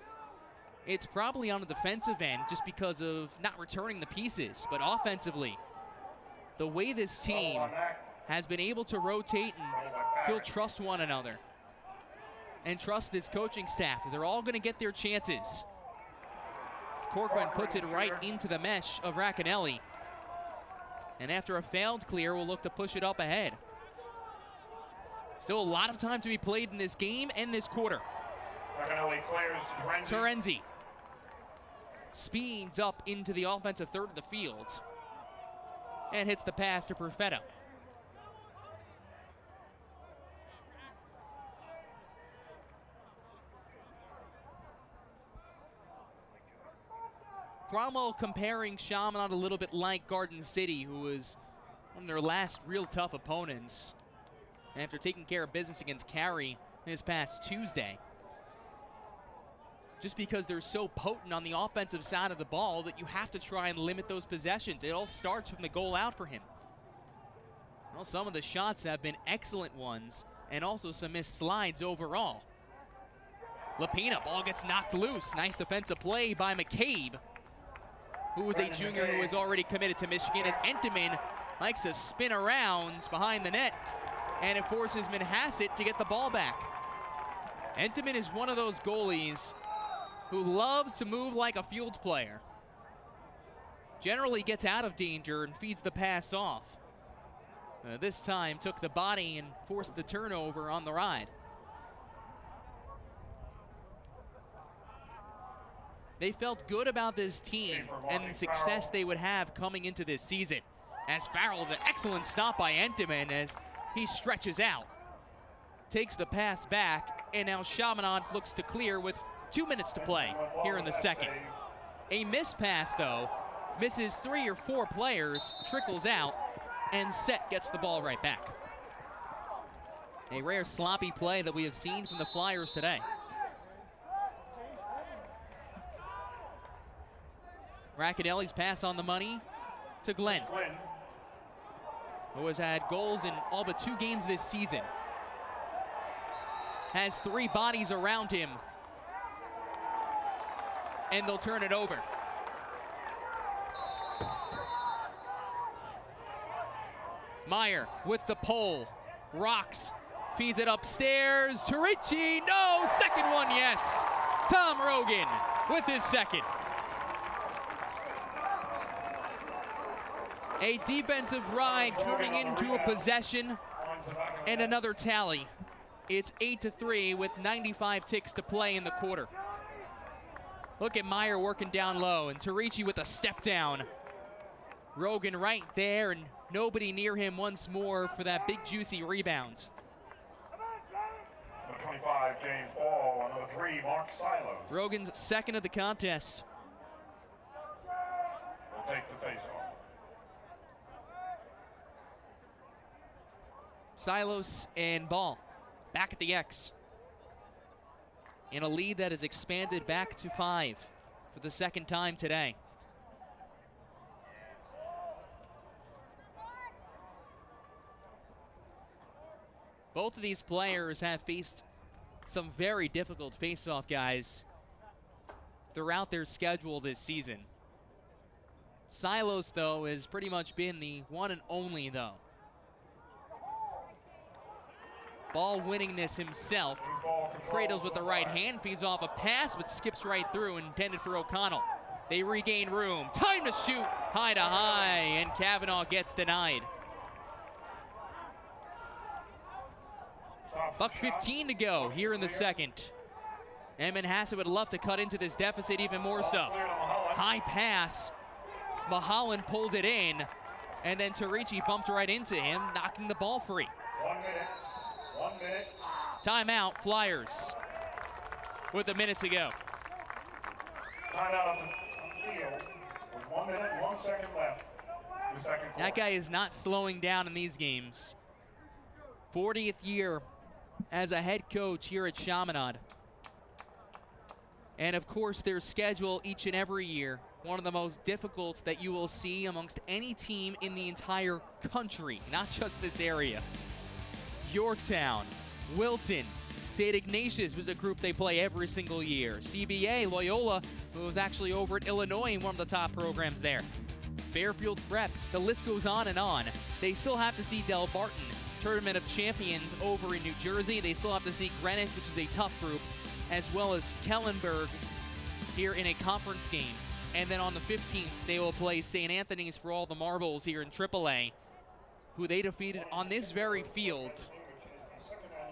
it's probably on the defensive end just because of not returning the pieces. But offensively, the way this team has been able to rotate and still trust one another and trust this coaching staff, they're all going to get their chances. As Corcoran puts it right into the mesh of Racanelli. And after a failed clear, we'll look to push it up ahead. Still a lot of time to be played in this game and this quarter. Racanelli clears to Terenzi speeds up into the offensive third of the field and hits the pass to Perfetto. Cromwell comparing Chaminade a little bit like Garden City, who was one of their last real tough opponents after taking care of business against Cary this past Tuesday. Just because they're so potent on the offensive side of the ball that you have to try and limit those possessions. It all starts from the goal out for him. Well, some of the shots have been excellent ones and also some missed slides overall. Lapina, ball gets knocked loose. Nice defensive play by McCabe, who was a junior who was already committed to Michigan, as Entenmann likes to spin around behind the net, and it forces Manhasset to get the ball back. Entenmann is one of those goalies who loves to move like a field player. Generally gets out of danger and feeds the pass off. This time took the body and forced the turnover on the ride. They felt good about this team and the success they would have coming into this season. As Farrell, the excellent stop by Entenmann as he stretches out, takes the pass back, and now Chaminade looks to clear with 2 minutes to play here in the second. A missed pass, though, misses 3 or 4 players, trickles out, and Set gets the ball right back. A rare sloppy play that we have seen from the Flyers today. Racanelli's pass on the money to Glenn, who has had goals in all but 2 games this season. Has 3 bodies around him, and they'll turn it over. Meyer with the pole, rocks, feeds it upstairs to Ricci, no, second one, yes. Tom Rogan with his second. A defensive ride turning into a possession and another tally. It's 8-3 with 95 ticks to play in the quarter. Look at Meyer working down low, and Terrici with a step down. Rogan right there, and nobody near him once more for that big juicy rebound. Number 25, James Ball. Number 3, Mark Silos. Rogan's second of the contest. Will take the face-off. Silos and Ball back at the X in a lead that has expanded back to 5 for the second time today. Both of these players have faced some very difficult face-off guys throughout their schedule this season. Silos, though, has pretty much been the one and only, though. Ball winning this himself. Cradles with the right hand, feeds off a pass, but skips right through, intended for O'Connell. They regain room. Time to shoot, high to high, and Kavanaugh gets denied. $1:15 to go here in the second. And Manhasset would love to cut into this deficit even more so. High pass. Mahalan pulled it in, and then Terrici bumped right into him, knocking the ball free. 1 minute. 1 minute. Timeout, Flyers, with a minute to go. Timeout on the field with 1 minute and 1 second left. That guy is not slowing down in these games. 40th year as a head coach here at Chaminade. And of course, their schedule each and every year, one of the most difficult that you will see amongst any team in the entire country, not just this area. Yorktown, Wilton, St. Ignatius was a group they play every single year. CBA, Loyola, who was actually over at Illinois, one of the top programs there. Fairfield Prep, the list goes on and on. They still have to see Del Barton, Tournament of Champions over in New Jersey. They still have to see Greenwich, which is a tough group, as well as Kellenberg here in a conference game. And then on the 15th, they will play St. Anthony's for all the marbles here in AAA, who they defeated on this very field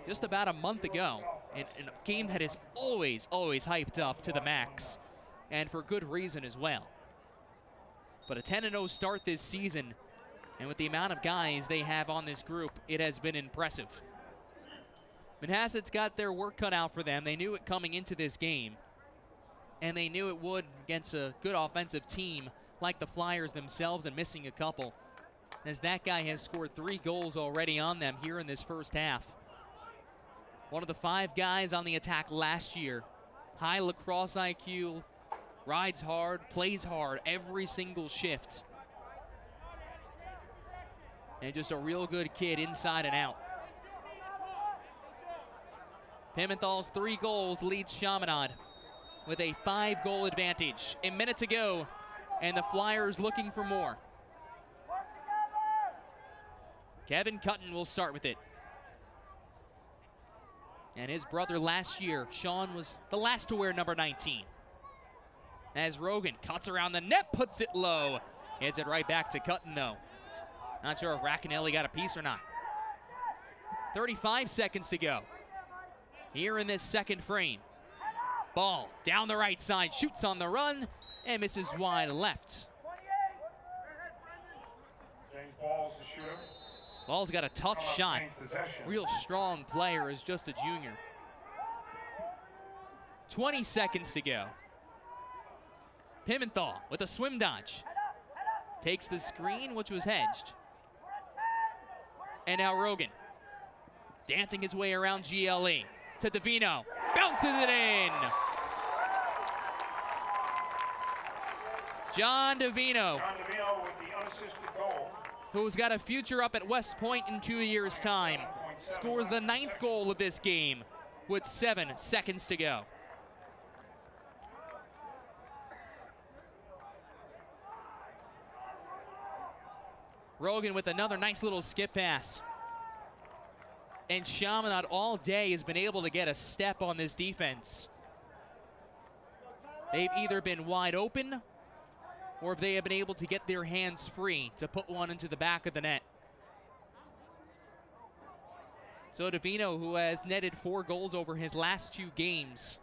just about a month ago. And a game that is always hyped up to the max, and for good reason as well. But a 10-0 start this season, and with the amount of guys they have on this group, it has been impressive. Manhasset's got their work cut out for them. They knew it coming into this game, and they knew it would against a good offensive team like the Flyers themselves, and missing a couple, as that guy has scored 3 goals already on them here in this first half. One of the 5 guys on the attack last year. High lacrosse IQ, rides hard, plays hard every single shift. And just a real good kid inside and out. Pimenthal's 3 goals leads Chaminade with a 5-goal advantage. A minute to go, and the Flyers looking for more. Kevin Cutton will start with it. And his brother last year, Sean, was the last to wear number 19. As Rogan cuts around the net, puts it low. Hits it right back to Cutton, though. Not sure if Racanelli got a piece or not. 35 seconds to go here in this second frame. Ball down the right side, shoots on the run, and misses wide left. James Ball's the shooter. Ball's got a tough shot. Real strong player, is just a junior. 20 seconds to go. Pimenthal with a swim dodge. Takes the screen, which was hedged. And now Rogan, dancing his way around GLE to Davino. Bounces it in. John Davino with the unassisted goal. Who's got a future up at West Point in 2 years' time, scores the 9th goal of this game with 7 seconds to go. Rogan with another nice little skip pass. And Chaminade all day has been able to get a step on this defense. They've either been wide open, or if they have been able to get their hands free to put one into the back of the net. So Davino, who has netted 4 goals over his last 2 games,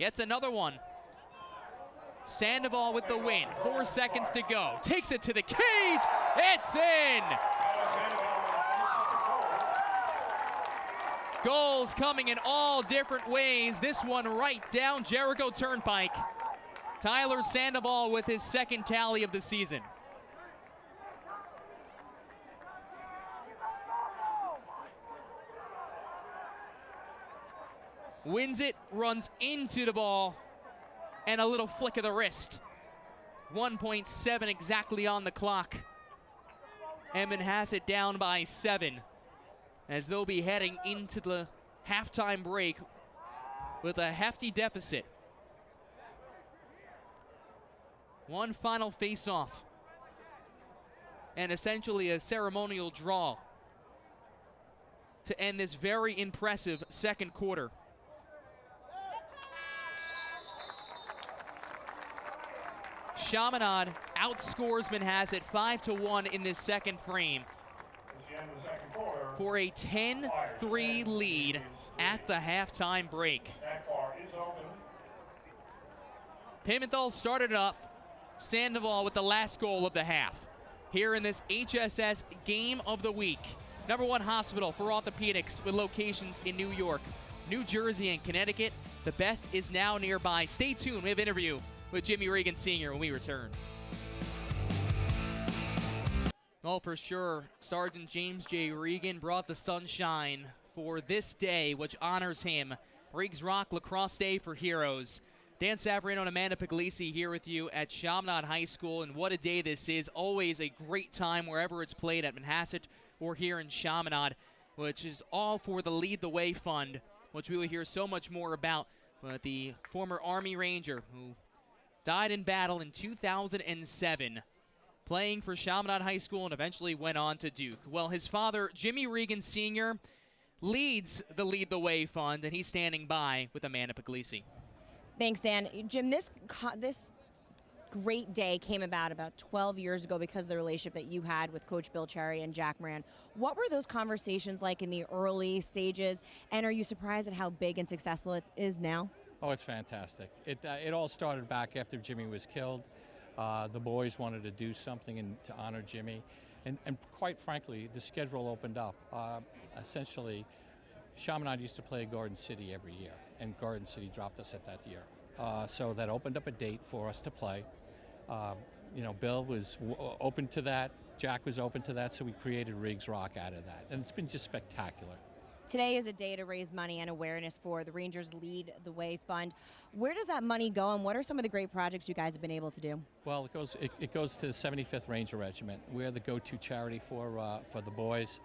gets another one. Sandoval with the win, 4 seconds to go. Takes it to the cage, it's in! Goals coming in all different ways. This one right down Jericho Turnpike. Tyler Sandoval with his 2nd tally of the season. Wins it, runs into the ball, and a little flick of the wrist. 1.7 exactly on the clock. Edmund has it down by 7, as they'll be heading into the halftime break with a hefty deficit. One final face-off, and essentially a ceremonial draw to end this very impressive second quarter. Chaminade outscores Manhasset 5-1 in this second frame for a 10-3 lead at the halftime break. Pimenthal started it off. Sandoval with the last goal of the half. Here in this HSS Game of the Week. #1 hospital for orthopedics with locations in New York, New Jersey, and Connecticut. The best is now nearby. Stay tuned. We have an interview with Jimmy Regan Sr. when we return. Well, for sure, Sergeant James J. Regan brought the sunshine for this day, which honors him. Riggs Rock Lacrosse Day for Heroes. Dan Savarino and Amanda Puglisi here with you at Chaminade High School, and what a day this is. Always a great time wherever it's played, at Manhasset or here in Chaminade, which is all for the Lead the Way Fund, which we will hear so much more about with the former Army Ranger who died in battle in 2007. Playing for Chaminade High School and eventually went on to Duke. Well, his father, Jimmy Regan Sr., leads the Lead the Way Fund, and he's standing by with Amanda Puglisi. Thanks, Dan. Jim, this great day came about 12 years ago because of the relationship that you had with Coach Bill Cherry and Jack Moran. What were those conversations like in the early stages, and are you surprised at how big and successful it is now? Oh, it's fantastic. It all started back after Jimmy was killed. The boys wanted to do something to honor Jimmy, and quite frankly, the schedule opened up. Essentially, Chaminade used to play Garden City every year, and Garden City dropped us at that year. So that opened up a date for us to play. Bill was open to that, Jack was open to that, so we created Riggs Rock out of that, and it's been just spectacular. Today is a day to raise money and awareness for the Rangers Lead the Way Fund. Where does that money go, and what are some of the great projects you guys have been able to do? Well, it goes to the 75th Ranger Regiment. We're the go-to charity for the boys.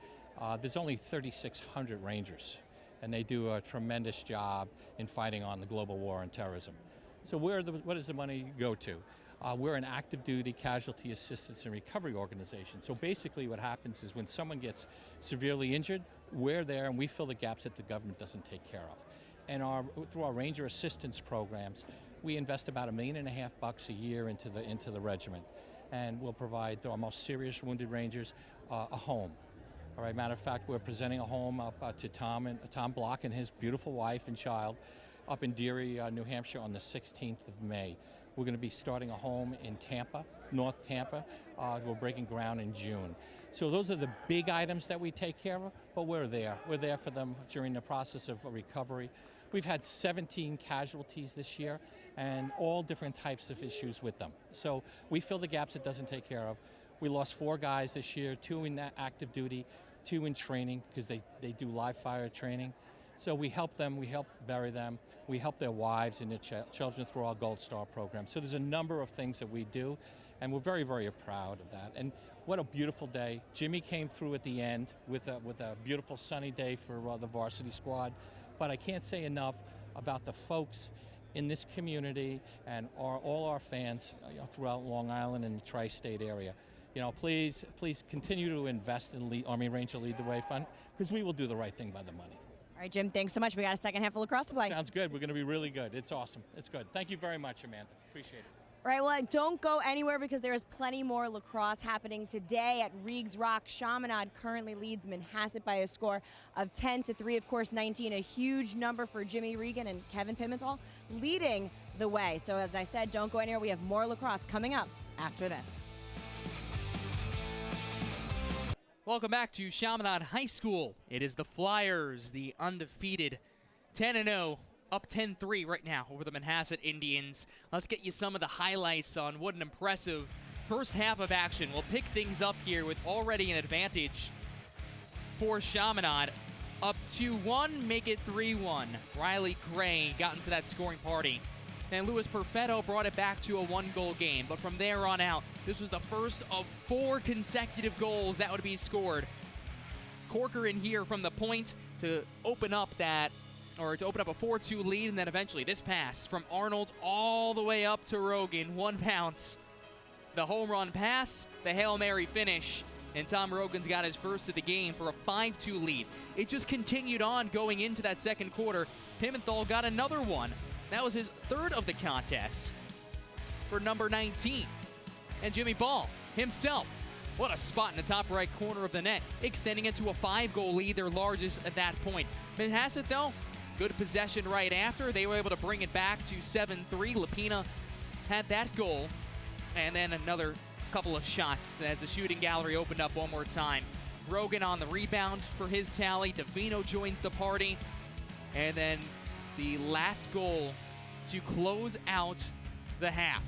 There's only 3,600 Rangers, and they do a tremendous job in fighting on the global war on terrorism. So what does the money go to? We're an active duty casualty assistance and recovery organization. So basically what happens is when someone gets severely injured, we're there and we fill the gaps that the government doesn't take care of. And through our Ranger assistance programs, we invest about $1.5 million a year into the regiment. And we'll provide our most serious wounded Rangers a home. All right, matter of fact, we're presenting a home up to Tom Block and his beautiful wife and child up in Deary, New Hampshire on the 16th of May. We're going to be starting a home in Tampa, North Tampa. We're breaking ground in June. So those are the big items that we take care of, but we're there. We're there for them during the process of recovery. We've had 17 casualties this year and all different types of issues with them. So we fill the gaps it doesn't take care of. We lost 4 guys this year, 2 in active duty, 2 in training because they do live fire training. So we help them, we help bury them, we help their wives and their children through our Gold Star program. So there's a number of things that we do, and we're very, very proud of that. And what a beautiful day. Jimmy came through at the end with a beautiful sunny day for the Varsity squad. But I can't say enough about the folks in this community and all our fans throughout Long Island and the tri-state area. Please continue to invest in Army Ranger Lead the Way Fund, because we will do the right thing by the money. All right, Jim, thanks so much. We got a second half of lacrosse to play. Sounds good. We're going to be really good. It's awesome. It's good. Thank you very much, Amanda. Appreciate it. All right, well, don't go anywhere because there is plenty more lacrosse happening today at Riggs Rock. Chaminade currently leads Manhasset by a score of 10-3. Of course, 19, a huge number for Jimmy Regan and Kevin Pimentel leading the way. So as I said, don't go anywhere. We have more lacrosse coming up after this. Welcome back to Chaminade High School. It is the Flyers, the undefeated 10-0, up 10-3 right now over the Manhasset Indians. Let's get you some of the highlights on what an impressive first half of action. We'll pick things up here with already an advantage for Chaminade. Up 2-1, make it 3-1. Riley Gray got into that scoring party. And Louis Perfetto brought it back to a 1-goal game. But from there on out, this was the first of 4 consecutive goals that would be scored. Corker in here from the point to open up a 4-2 lead, and then eventually this pass from Arnold all the way up to Rogan. 1 bounce. The home run pass, the Hail Mary finish, and Tom Rogan's got his first of the game for a 5-2 lead. It just continued on going into that second quarter. Pimentel got another one. That was his 3rd of the contest for number 19. And Jimmy Ball himself, what a spot in the top right corner of the net, extending it to a 5-goal lead, their largest at that point. Manhasset, though, good possession right after. They were able to bring it back to 7-3. Lapina had that goal. And then another couple of shots as the shooting gallery opened up one more time. Rogan on the rebound for his tally. Davino joins the party. And then the last goal to close out the half.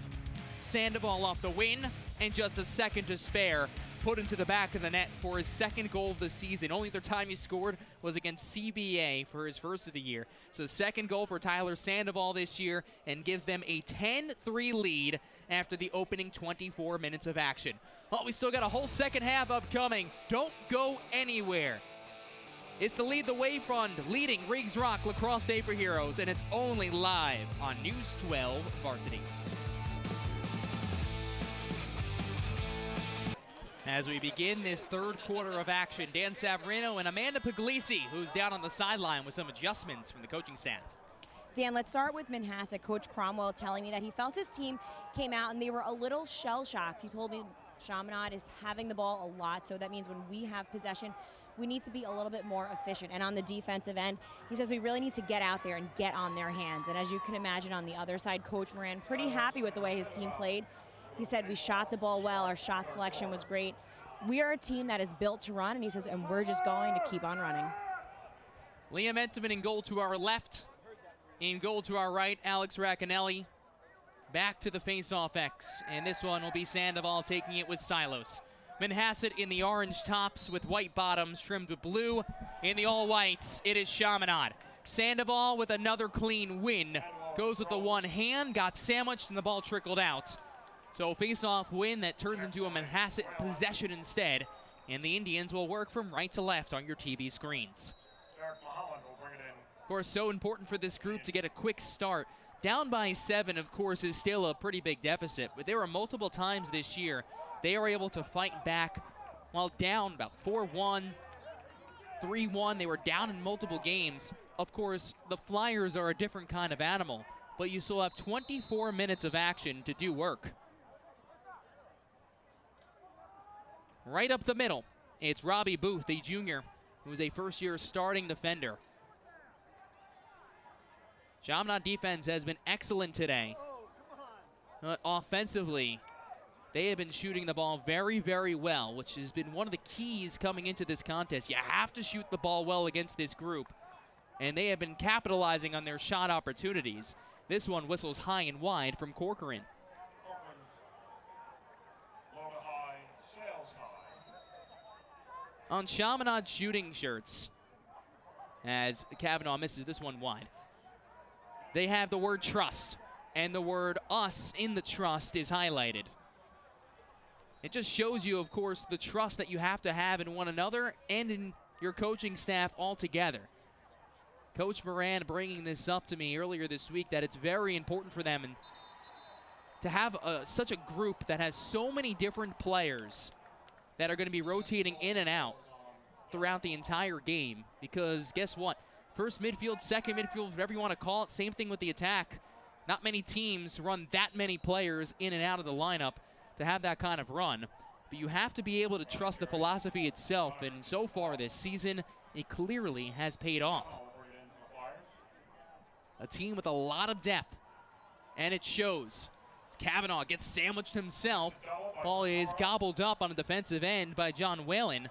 Sandoval off the win, and just a second to spare. put into the back of the net for his second goal of the season. Only other time he scored was against CBA for his first of the year. So second goal for Tyler Sandoval this year, and gives them a 10-3 lead after the opening 24 minutes of action. Well, we still got a whole second half upcoming. Don't go anywhere. It's the Lead the Way Fund leading Riggs Rock Lacrosse Day for Heroes, and it's only live on News 12 Varsity. As we begin this third quarter of action, Dan Savarino and Amanda Puglisi, who's down on the sideline with some adjustments from the coaching staff. Dan, let's start with Manhasset. Coach Cromwell telling me that he felt his team came out and they were a little shell-shocked. He told me Chaminade is having the ball a lot, so that means when we have possession, we need to be a little bit more efficient. And on the defensive end, he says we really need to get out there and get on their hands. And as you can imagine, on the other side, Coach Moran pretty happy with the way his team played. He said we shot the ball well, our shot selection was great. We are a team that is built to run, and he says, and we're just going to keep on running. Liam Entenmann in goal to our left. In goal to our right, Alex Racanelli. Back to the face-off X, and this one will be Sandoval taking it with Silos. Manhasset in the orange tops with white bottoms trimmed with blue. In the all-whites, it is Chaminade. Sandoval with another clean win. Goes with the one hand, got sandwiched, and the ball trickled out. So face-off win that turns into a Manhasset possession instead, and the Indians will work from right to left on your TV screens. Of course, so important for this group to get a quick start. Down by 7, of course, is still a pretty big deficit, but there were multiple times this year they were able to fight back while down about 4-1, 3-1. They were down in multiple games. Of course, the Flyers are a different kind of animal, but you still have 24 minutes of action to do work. Right up the middle, it's Robbie Booth, a junior, who's a first-year starting defender. Chaminade defense has been excellent today. But offensively, they have been shooting the ball very, very well, which has been one of the keys coming into this contest. You have to shoot the ball well against this group, and they have been capitalizing on their shot opportunities. This one whistles high and wide from Corcoran. On Chaminade shooting shirts, as Kavanaugh misses this one wide, they have the word trust, and the word us in the trust is highlighted. It just shows you, of course, the trust that you have to have in one another and in your coaching staff altogether. Coach Moran bringing this up to me earlier this week, that it's very important for them and to have such a group that has so many different players that are going to be rotating in and out throughout the entire game, because guess what? First midfield, second midfield, whatever you want to call it, same thing with the attack. Not many teams run that many players in and out of the lineup to have that kind of run, but you have to be able to trust the philosophy itself, and so far this season, it clearly has paid off. A team with a lot of depth, and it shows. Kavanaugh gets sandwiched himself. Ball is gobbled up on the defensive end by John Whalen,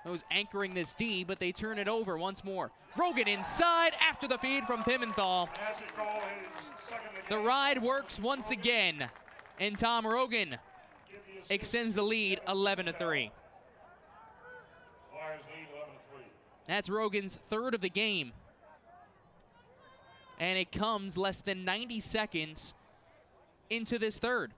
who's anchoring this D, but they turn it over once more. Rogan inside after the feed from Pimenthal. The ride works once again, and Tom Rogan extends the lead 11-3. That's Rogan's third of the game, and it comes less than 90 seconds into this third.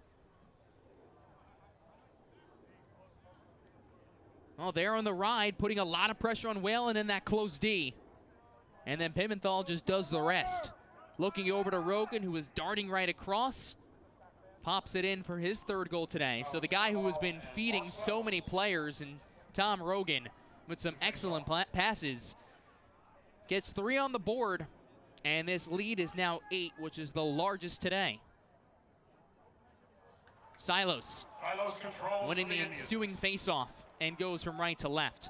Well, they're on the ride, putting a lot of pressure on Whalen in that close D. And then Pimenthal just does the rest. Looking over to Rogan, who is darting right across. Pops it in for his third goal today. So the guy who has been feeding so many players, and Tom Rogan, with some excellent passes, gets 3 on the board. And this lead is now 8, which is the largest today. Silos winning the ensuing face-off and goes from right to left.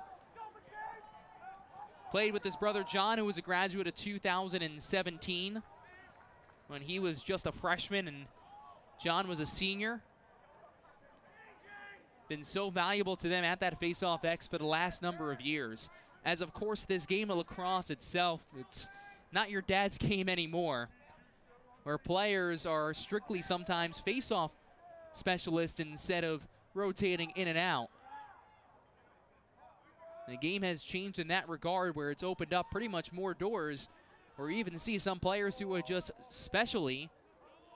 Played with his brother John, who was a graduate of 2017 when he was just a freshman and John was a senior. Been so valuable to them at that face-off X for the last number of years. As of course this game of lacrosse itself, it's not your dad's game anymore, where players are strictly sometimes face-off specialists instead of rotating in and out. The game has changed in that regard, where it's opened up pretty much more doors, or even see some players who are just specially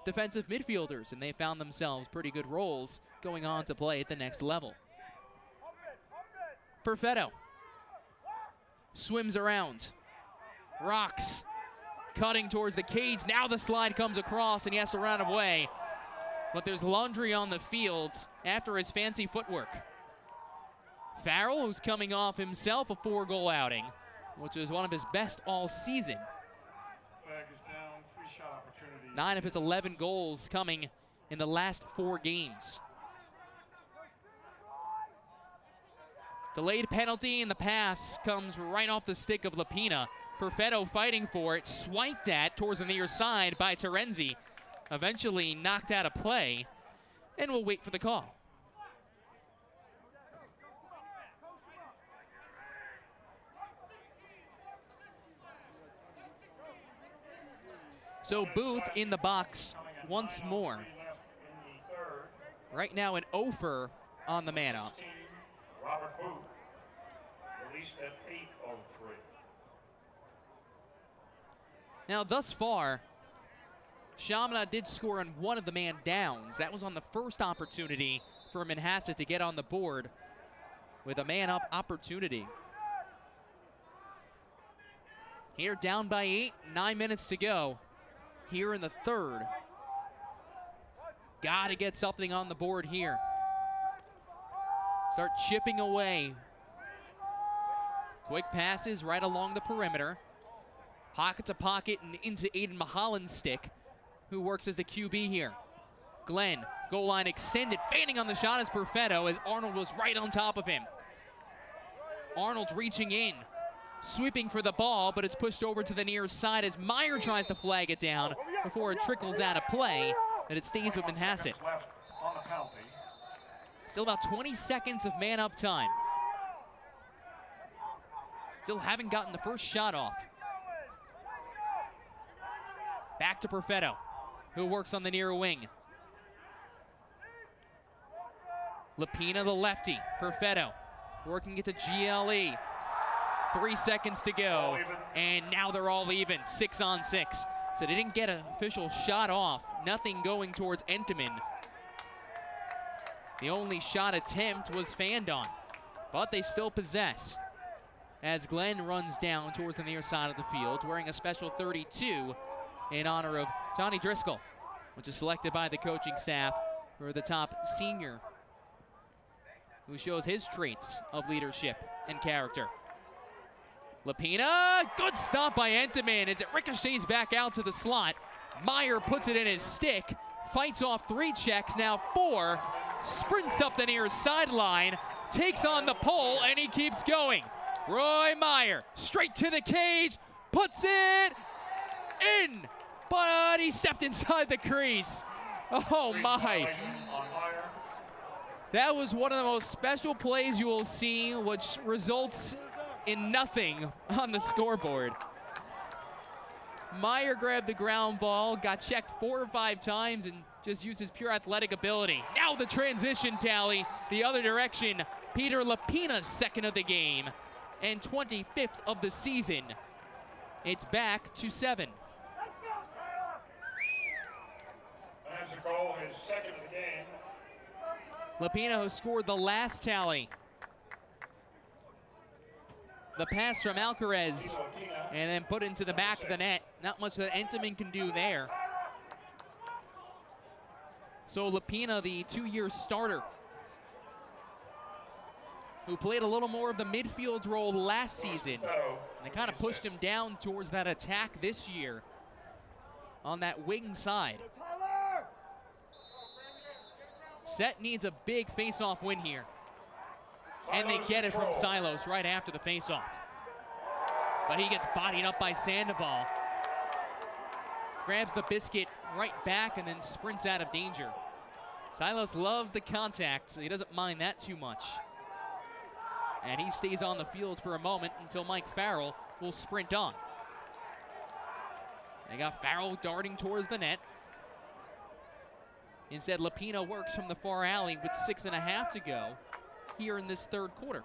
defensive midfielders, and they found themselves pretty good roles going on to play at the next level. Perfetto swims around, rocks, cutting towards the cage. Now the slide comes across, and he has to run away. But there's laundry on the field after his fancy footwork. Farrell, who's coming off himself a 4-goal outing, which is one of his best all season. Flag is down, free shot opportunity. 9 of his 11 goals coming in the last 4 games. Delayed penalty, and the pass comes right off the stick of Lapina. Perfetto fighting for it, swiped at towards the near side by Terenzi. Eventually knocked out of play, and we'll wait for the call. So Booth in the box once more. Right now an offer on the man up. Robert Booth, released at 8:03. Now thus far, Chaminade did score on one of the man downs. That was on the first opportunity for Manhasset to get on the board with a man up opportunity. Here down by 8, 9 minutes to go. Here in the third. Got to get something on the board here. Start chipping away. Quick passes right along the perimeter. Pocket to pocket and into Aiden Mahalan's stick, who works as the QB here. Glenn, goal line extended, fanning on the shot as Perfetto, as Arnold was right on top of him. Arnold reaching in, sweeping for the ball, but it's pushed over to the near side as Meyer tries to flag it down before it trickles out of play, and it stays with Manhasset. Left on the penalty. Still about 20 seconds of man-up time. Still haven't gotten the first shot off. Back to Perfetto, who works on the near wing. Lapina, the lefty. Perfetto working it to GLE. 3 seconds to go, and now they're all even, 6 on 6. So they didn't get an official shot off. Nothing going towards Entenmann. The only shot attempt was fanned on, but they still possess. As Glenn runs down towards the near side of the field, wearing a special 32 in honor of Johnny Driscoll, which is selected by the coaching staff for the top senior, who shows his traits of leadership and character. Lapina, good stop by Entenmann as it ricochets back out to the slot. Meyer puts it in his stick, fights off 3 checks, now 4, sprints up the near sideline, takes on the pole, and he keeps going. Roy Meyer, straight to the cage, puts it in, but he stepped inside the crease. Oh my. That was one of the most special plays you will see, which results in nothing on the scoreboard. Meyer grabbed the ground ball, got checked 4 or 5 times, and just used his pure athletic ability. Now the transition tally, the other direction. Peter Lapina's second of the game and 25th of the season. It's back to 7. That's a goal, his second of the game. Lapina, who scored the last tally. The pass from Alcaraz, and then put into the back of the net. Not much that Entenmann can do there. So Lapina, the 2-year starter, who played a little more of the midfield role last season. They kind of pushed him down towards that attack this year on that wing side. Set needs a big face-off win here. And they get it from Silos right after the face-off. But he gets bodied up by Sandoval. Grabs the biscuit right back and then sprints out of danger. Silos loves the contact, so he doesn't mind that too much. And he stays on the field for a moment until Mike Farrell will sprint on. They got Farrell darting towards the net. Instead, Lapina works from the far alley with 6.5 to go here in this third quarter.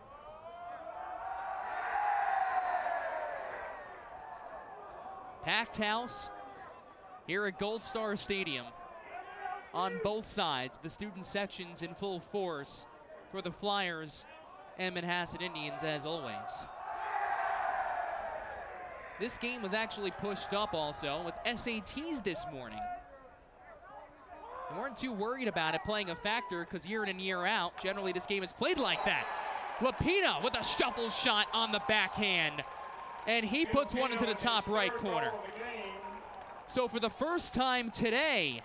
Packed house here at Gold Star Stadium. On both sides, the student sections in full force for the Flyers and Manhasset Indians as always. This game was actually pushed up also with SATs this morning. They weren't too worried about it playing a factor because year in and year out, generally this game is played like that. Lapina with a shuffle shot on the backhand, and he puts one into the top right corner. So for the first time today,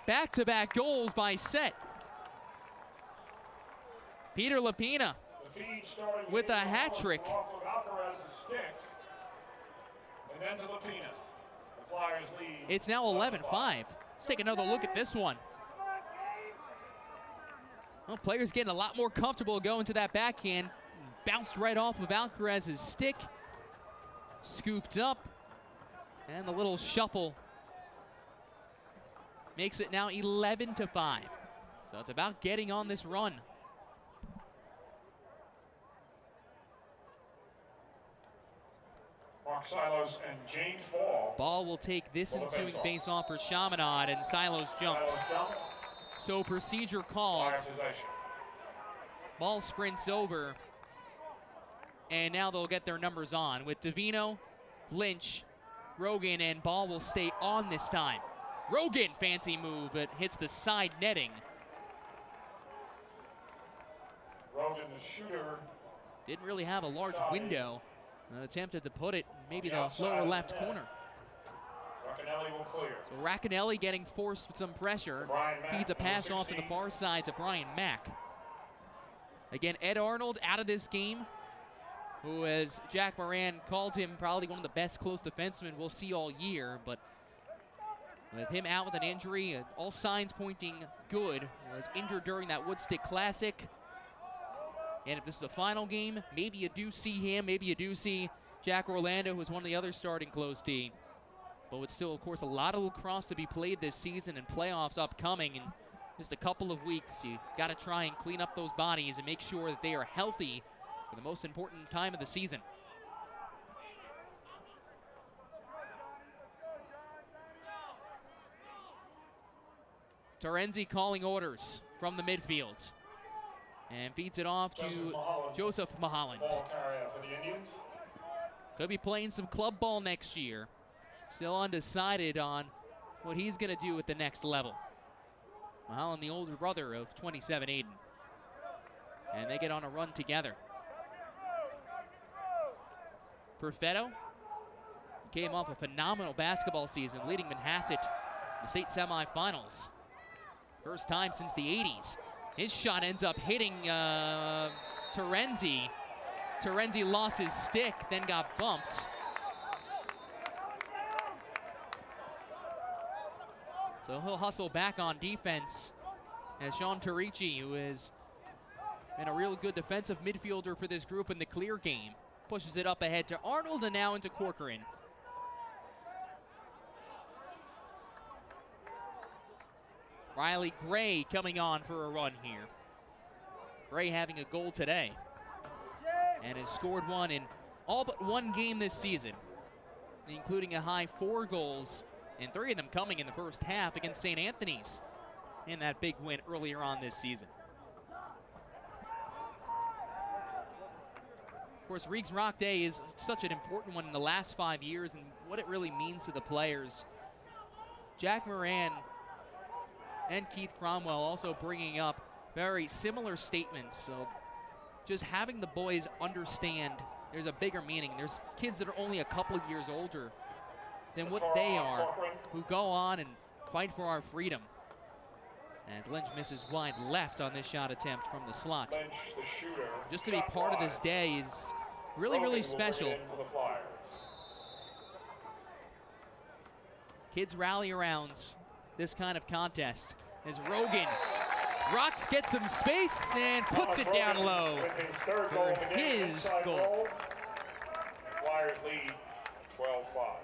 back-to-back goals by Set. Peter Lapina with a hat trick. It's now 11-5. Let's take another look at this one. Well, players getting a lot more comfortable going to that backhand. Bounced right off of Alcaraz's stick. Scooped up. And the little shuffle makes it now 11-5. So it's about getting on this run. Mark Silos and James Ball. Ball will take this ensuing face-off for Chaminade, and Silos jumped. So procedure called. Ball sprints over. And now they'll get their numbers on with Davino, Lynch, Rogan, and Ball will stay on this time. Rogan, fancy move, but hits the side netting. Rogan, the shooter. Didn't really have a large window. Attempted to put it maybe the lower left corner. Racanelli will clear. So Racanelli getting forced with some pressure. Feeds a pass off to the far side to Brian Mack. Again, Ed Arnold out of this game, who, as Jack Moran called him, probably one of the best close defensemen we'll see all year. But with him out with an injury, all signs pointing good. Was injured during that Woodstick Classic. And if this is the final game, maybe you do see him, maybe you do see Jack Orlando, who was one of the other starting close D. But with still, of course, a lot of lacrosse to be played this season and playoffs upcoming in just a couple of weeks. You got to try and clean up those bodies and make sure that they are healthy for the most important time of the season. Terenzi calling orders from the midfield. And feeds it off to Joseph Mahalan. Ball carrier for the Indians. Could be playing some club ball next year. Still undecided on what he's going to do at the next level. Mahalan, the older brother of 27 Aiden. And they get on a run together. Perfetto came off a phenomenal basketball season, leading Manhasset to the state semifinals. First time since the 80s. His shot ends up hitting Terenzi. Terenzi lost his stick, then got bumped. So he'll hustle back on defense as Sean Tarici, who has been a real good defensive midfielder for this group in the clear game, pushes it up ahead to Arnold and now into Corcoran. Riley Gray coming on for a run here. Gray having a goal today and has scored one in all but one game this season, including a high 4 goals, and 3 of them coming in the first half against St. Anthony's in that big win earlier on this season. Of course, Reeks Rock Day is such an important one in the last 5 years and what it really means to the players. Jack Moran and Keith Cromwell also bringing up very similar statements. So just having the boys understand there's a bigger meaning. There's kids that are only a couple of years older than what they are, who go on and fight for our freedom. As Lynch misses wide left on this shot attempt from the slot. Lynch, the shooter. Just to be part of this day is really, really special. Kids rally around this kind of contest as Rogan rocks, gets some space, and puts it down low for his goal. Flyers lead 12-5.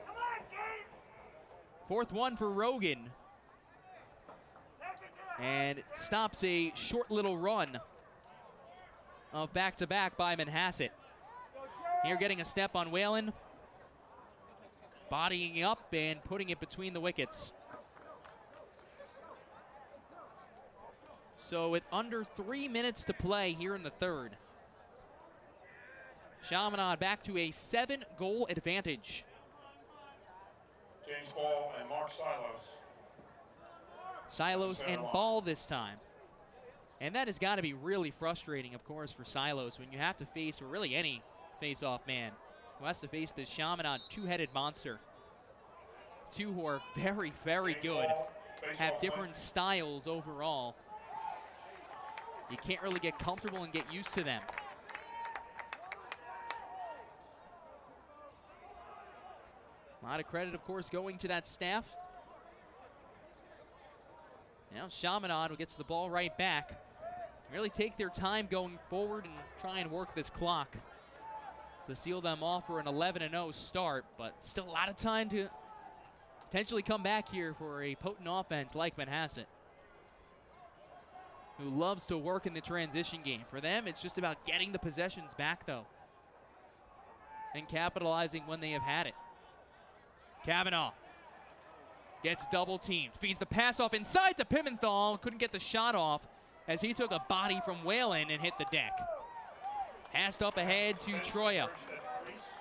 Fourth one for Rogan. and stops a short little run of back-to-back by Manhasset. Here getting a step on Whalen, bodying up and putting it between the wickets. So with under 3 minutes to play here in the third, Chaminade back to a 7-goal advantage. James Ball and Mark Silos. Silos and Ball this time. And that has got to be really frustrating, of course, for Silos when you have to face, or really any face-off man, who has to face this Chaminade two-headed monster. Two who are very, very good, have different styles overall. You can't really get comfortable and get used to them. A lot of credit, of course, going to that staff. Now Chaminade who gets the ball right back. Really take their time going forward and try and work this clock to seal them off for an 11-0 start, but still a lot of time to potentially come back here for a potent offense like Manhasset, who loves to work in the transition game. For them, it's just about getting the possessions back, though, and capitalizing when they have had it. Kavanaugh gets double teamed, feeds the pass off inside to Pimenthal, couldn't get the shot off as he took a body from Whalen and hit the deck. Passed up ahead to Troya,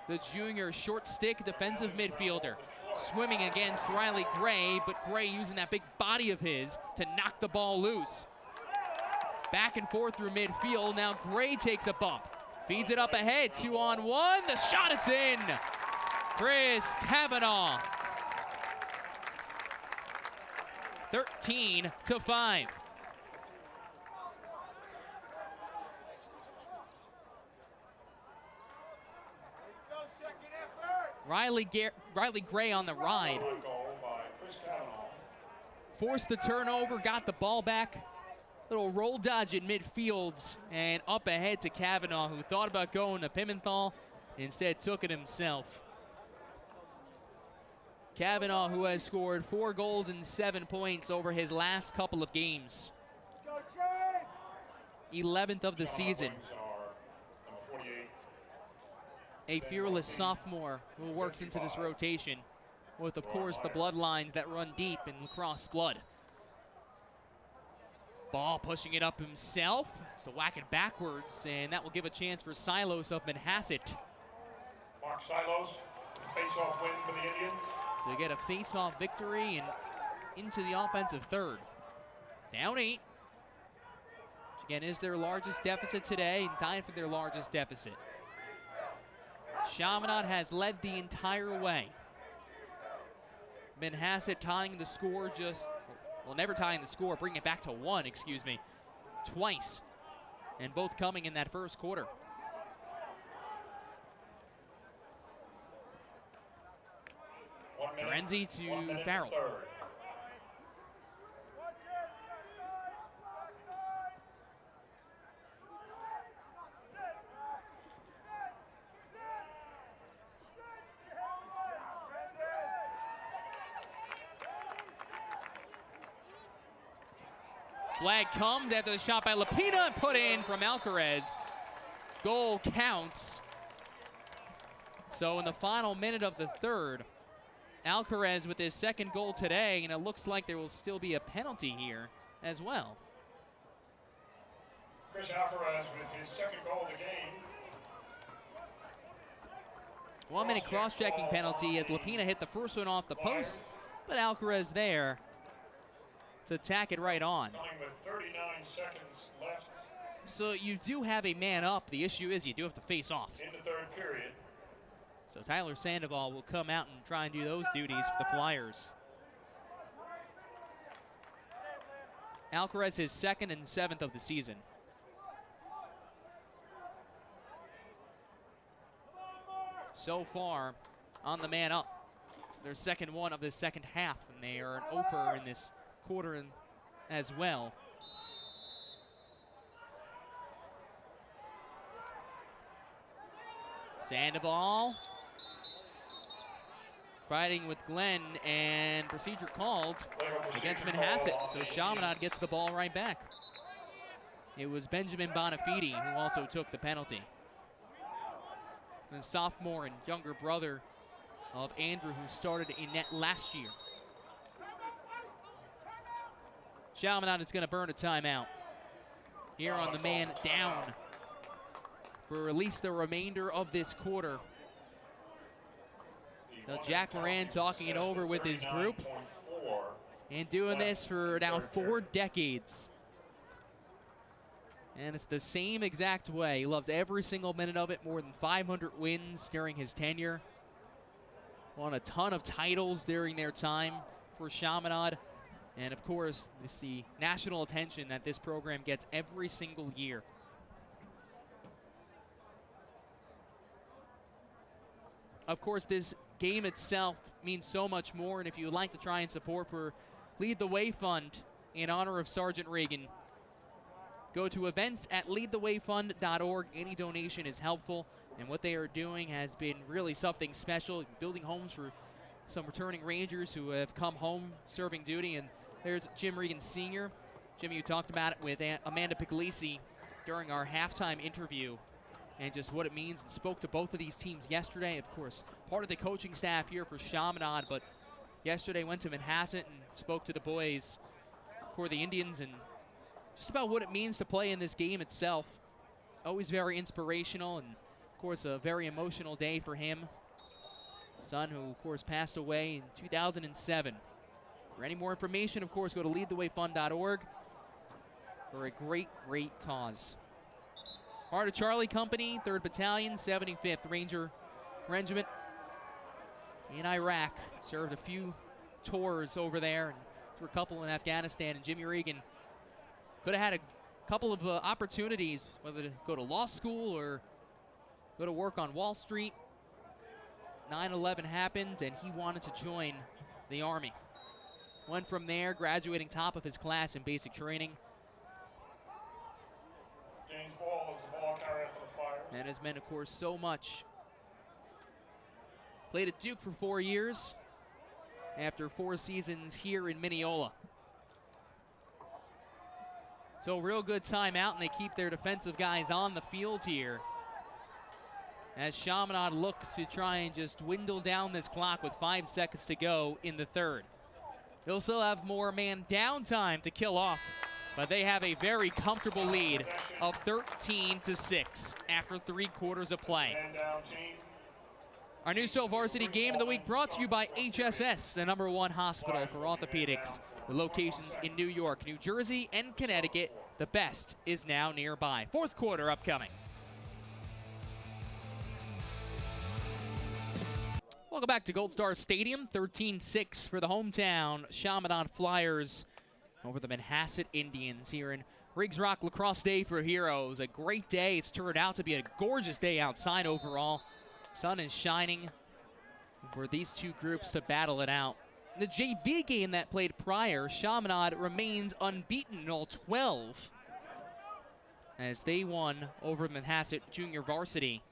the junior short stick defensive midfielder, swimming against Riley Gray, but Gray using that big body of his to knock the ball loose. Back and forth through midfield, now Gray takes a bump, feeds it up ahead, 2-on-1, the shot is in! Chris Kavanaugh, 13-5. Riley Gray on the ride. Forced the turnover, got the ball back. Little roll dodge in midfields and up ahead to Kavanaugh, who thought about going to Pimenthal, instead took it himself. Kavanaugh, who has scored 4 goals and 7 points over his last couple of games. 11th of the season. A fearless sophomore who works into this rotation with, of course, the bloodlines that run deep in lacrosse blood. Ball pushing it up himself, so whack it backwards, and that will give a chance for Silos of Manhasset. Mark Silos, face-off win for the Indians. To get a face-off victory and into the offensive third. Down 8. Which again is their largest deficit today and tied for their largest deficit. Chaminade has led the entire way. Manhasset tying the score never tying the score, bringing it back to 1, excuse me, twice. And both coming in that first quarter. Renzi to Farrell. Flag comes after the shot by Lapina and put in from Alcaraz. Goal counts. So in the final minute of the third, Alcaraz with his second goal today, and it looks like there will still be a penalty here as well. Chris Alcaraz with his second goal of the game. 1 minute cross-checking penalty as Lapina hit the first one off the post, but Alcaraz there to tack it right on. With 39 seconds left. So you do have a man up. The issue is you do have to face off. In the third period. So Tyler Sandoval will come out and try and do those duties for the Flyers. Alcaraz his second and 7th of the season. So far on the man up. It's their second one of the second half, and they are an over in this quarter as well. Sandoval fighting with Glenn, and procedure called against Manhasset. So Chaminade gets the ball right back. It was Benjamin Bonafide who also took the penalty. The sophomore and younger brother of Andrew, who started in net last year. Chaminade is going to burn a timeout here on the man down for at least the remainder of this quarter. So Jack Moran talking it over with his group and doing this for now 4 decades. And it's the same exact way. He loves every single minute of it. More than 500 wins during his tenure. Won a ton of titles during their time for Chaminade. And of course, it's the national attention that this program gets every single year. Of course, this game itself means so much more. And if you would like to try and support for Lead the Way Fund in honor of Sergeant Reagan, go to events at leadthewayfund.org. Any donation is helpful, and what they are doing has been really something special, building homes for some returning Rangers who have come home serving duty. And there's Jim Regan Sr. Jimmy, you talked about it with Amanda Puglisi during our halftime interview and just what it means, and spoke to both of these teams yesterday. Of course, part of the coaching staff here for Chaminade, but yesterday went to Manhasset and spoke to the boys for the Indians, and just about what it means to play in this game itself. Always very inspirational, and of course a very emotional day for him. Son who of course passed away in 2007. For any more information, of course, go to leadthewayfund.org for a great, great cause. Heart of Charlie Company, 3rd Battalion, 75th Ranger Regiment in Iraq. Served a few tours over there and through a couple in Afghanistan, and Jimmy Regan could have had a couple of opportunities, whether to go to law school or go to work on Wall Street. 9/11 happened, and he wanted to join the Army. Went from there, graduating top of his class in basic training. James Ball is the ball carrier for the Flyers. And has meant, of course, so much. Played at Duke for 4 years after 4 seasons here in Mineola. So real good timeout, and they keep their defensive guys on the field here as Chaminade looks to try and just dwindle down this clock with 5 seconds to go in the 3rd. They'll still have more man down time to kill off, but they have a very comfortable lead of 13-6 after 3 quarters of play. Our Newsville Varsity Game of the Week brought to you by HSS, the #1 hospital for orthopedics, with locations in New York, New Jersey, and Connecticut. The best is now nearby. 4th quarter upcoming. Welcome back to Gold Star Stadium. 13-6 for the hometown Chaminade Flyers over the Manhasset Indians here in Riggs Rock Lacrosse Day for Heroes. A great day. It's turned out to be a gorgeous day outside overall. Sun is shining for these two groups to battle it out. In the JV game that played prior, Chaminade remains unbeaten in all 12 as they won over Manhasset Junior Varsity.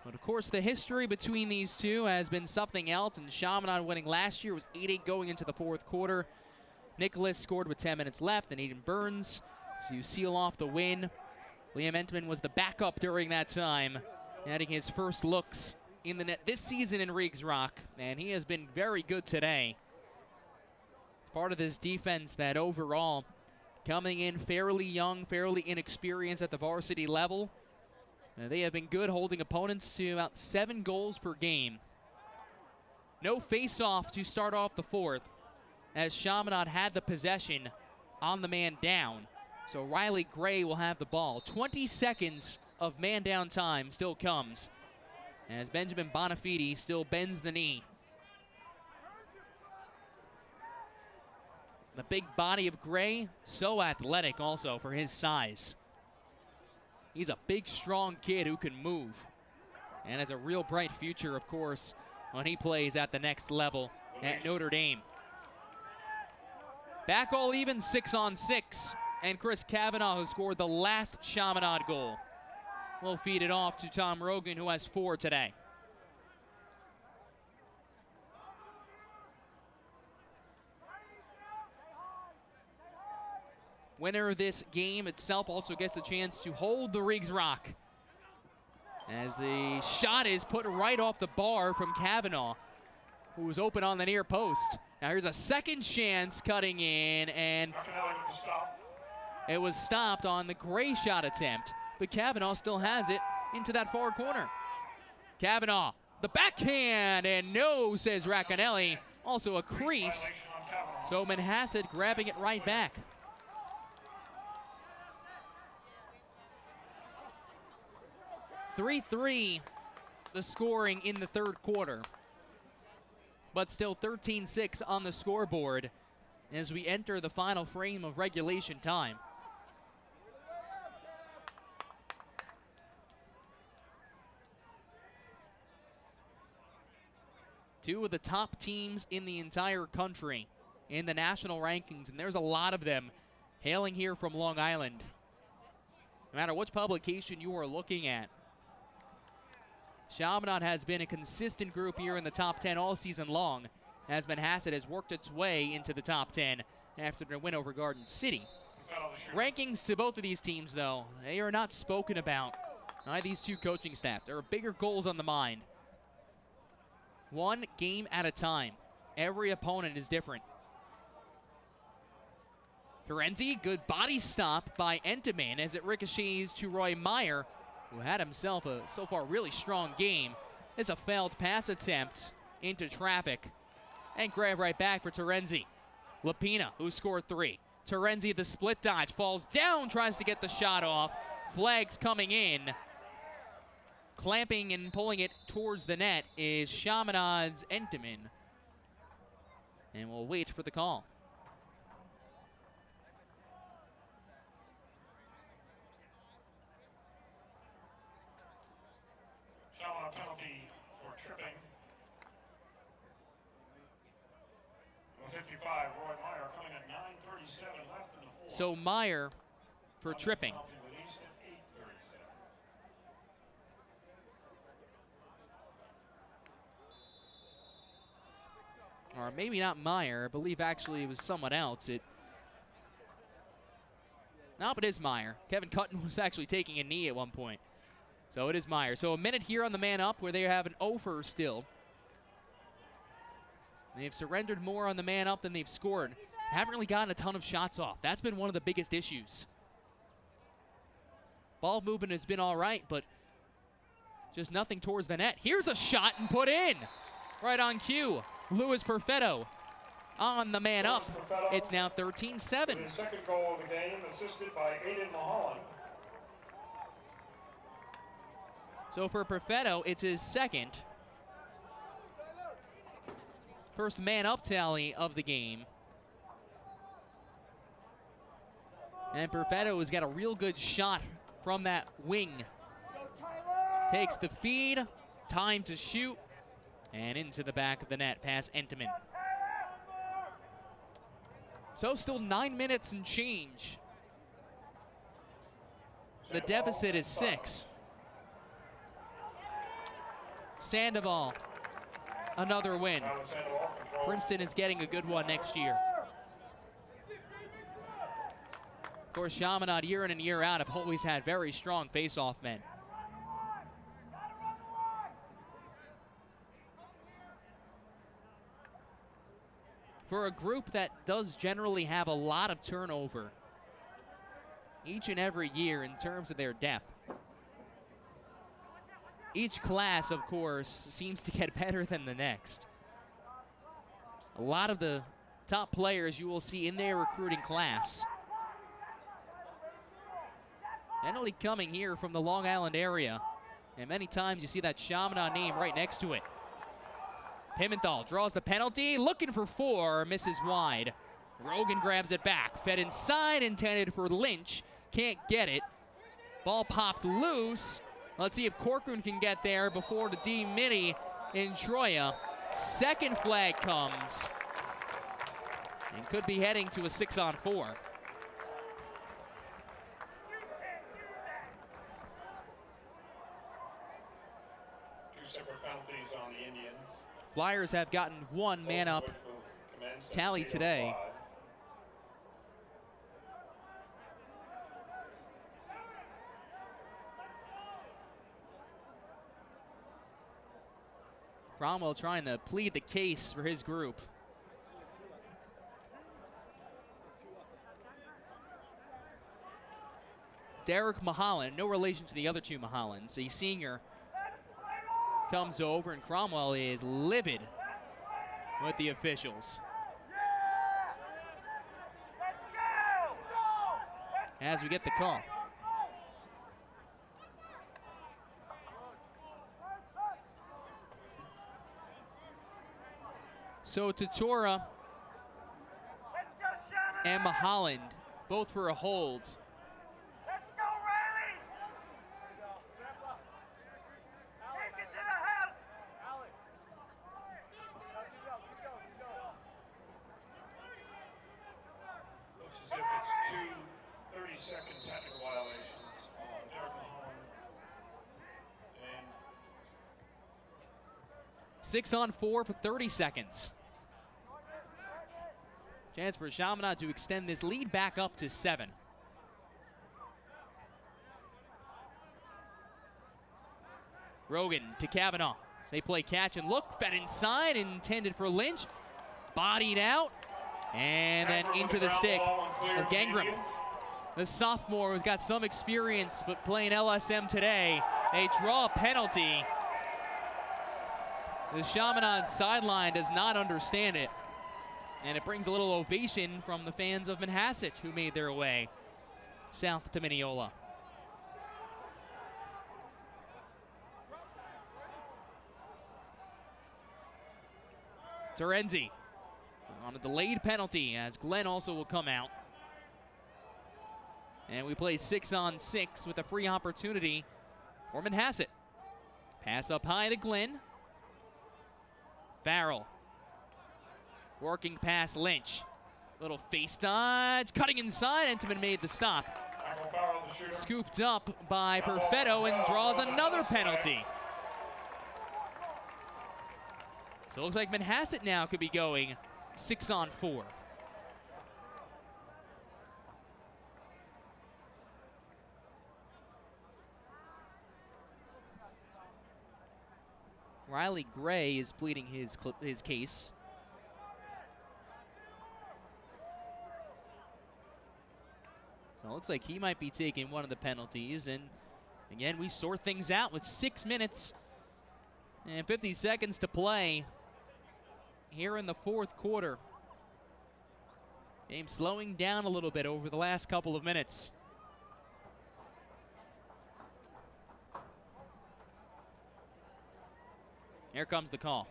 But of course, the history between these two has been something else, and Chaminade winning last year was 8-8 going into the 4th quarter. Nicholas scored with 10 minutes left, and Aiden Burns to seal off the win. Liam Entman was the backup during that time, adding his first looks in the net this season in Riggs Rock, and he has been very good today. It's part of this defense that overall, coming in fairly young, fairly inexperienced at the varsity level, they have been good, holding opponents to about 7 goals per game. No face-off to start off the 4th, as Chaminade had the possession on the man down. So Riley Gray will have the ball. 20 seconds of man down time still comes as Benjamin Bonafide still bends the knee. The big body of Gray, so athletic also for his size. He's a big, strong kid who can move and has a real bright future, of course, when he plays at the next level at Notre Dame. Back all even, 6-on-6, and Chris Cavanaugh, who scored the last Chaminade goal, will feed it off to Tom Rogan, who has 4 today. Winner of this game itself also gets a chance to hold the Riggs Rock, as the shot is put right off the bar from Kavanaugh, who was open on the near post. Now here's a second chance cutting in, and it was stopped on the Gray shot attempt, but Kavanaugh still has it into that far corner. Kavanaugh, the backhand, and no, says Racanelli. Also a crease, so Manhasset grabbing it right back. (3-3) the scoring in the third quarter, but still 13-6 on the scoreboard as we enter the final frame of regulation time. Two of the top teams in the entire country in the national rankings, and there's a lot of them hailing here from Long Island. No matter which publication you are looking at, Chaminade has been a consistent group here in the top 10 all season long, as Manhasset has worked its way into the top 10 after their win over Garden City. Rankings to both of these teams, though, they are not spoken about by these two coaching staff. There are bigger goals on the mind. One game at a time. Every opponent is different. Terenzi, good body stop by Entenmann as it ricochets to Roy Meyer, who had himself a, so far, really strong game. It's a failed pass attempt into traffic. And grab right back for Terenzi. Lapina, who scored 3. Terenzi, the split dodge, falls down, tries to get the shot off. Flags coming in. Clamping and pulling it towards the net is Chaminade's Entenmann. And we'll wait for the call. Chaminade penalty for tripping. Number 55, Roy Meyer, coming at 9:37 left in the fourth. So Meyer for tripping. Or maybe not Meyer. I believe actually it was someone else. Nope, it is Meyer. Kevin Cutton was actually taking a knee at one point. So it is Meyer. So a minute here on the man up where they have an over still. They've surrendered more on the man up than they've scored. Haven't really gotten a ton of shots off. That's been one of the biggest issues. Ball movement has been all right, but just nothing towards the net. Here's a shot and put in. Right on cue. Luis Perfetto on the man up. It's now 13-7. His second goal of the game, assisted by Aiden Mulholland. So for Perfetto, it's his second. First man up tally of the game. And Perfetto has got a real good shot from that wing. Takes the feed, time to shoot, and into the back of the net past Entenmann. So still 9 minutes and change. The deficit is 6. Sandoval, another win. Princeton is getting a good one next year. Of course, Chaminade year in and year out have always had very strong face-off men. For a group that does generally have a lot of turnover each and every year in terms of their depth. Each class, of course, seems to get better than the next. A lot of the top players you will see in their recruiting class generally coming here from the Long Island area. And many times you see that Chaminade name right next to it. Pimenthal draws the penalty, looking for 4, misses wide. Rogan grabs it back, fed inside, intended for Lynch, can't get it. Ball popped loose. Let's see if Corcoran can get there before the D Mini in Troya. Second flag comes, and could be heading to a 6-on-4. Two separate penalties on the Indians. Flyers have gotten 1 man up tally today. Cromwell trying to plead the case for his group. Derek Mahalan, no relation to the other two Mahalans, a senior, comes over, and Cromwell is livid with the officials. As we get the call. So Tatora and Mahalan, both for a hold. Looks as if it's two 30-second technical violations on Derek Mahalan and 6-on-4 for 30 seconds. Chance for Chaminade to extend this lead back up to 7. Rogan to Kavanaugh. They play catch and look, fed inside, intended for Lynch. Bodied out, and then into the stick of Gangram. The sophomore who's got some experience, but playing LSM today. They draw a penalty. The Chaminade sideline does not understand it. And it brings a little ovation from the fans of Manhasset who made their way south to Mineola. Terenzi on a delayed penalty as Glenn also will come out. And we play 6-on-6 with a free opportunity for Manhasset. Pass up high to Glenn. Farrell. Working past Lynch. Little face dodge, cutting inside. Entenmann made the stop. Scooped up by Perfetto and draws another penalty. So it looks like Manhasset now could be going 6-on-4. Riley Gray is pleading his case. So it looks like he might be taking one of the penalties. And again, we sort things out with 6 minutes and 50 seconds to play here in the fourth quarter. Game slowing down a little bit over the last couple of minutes. Here comes the call.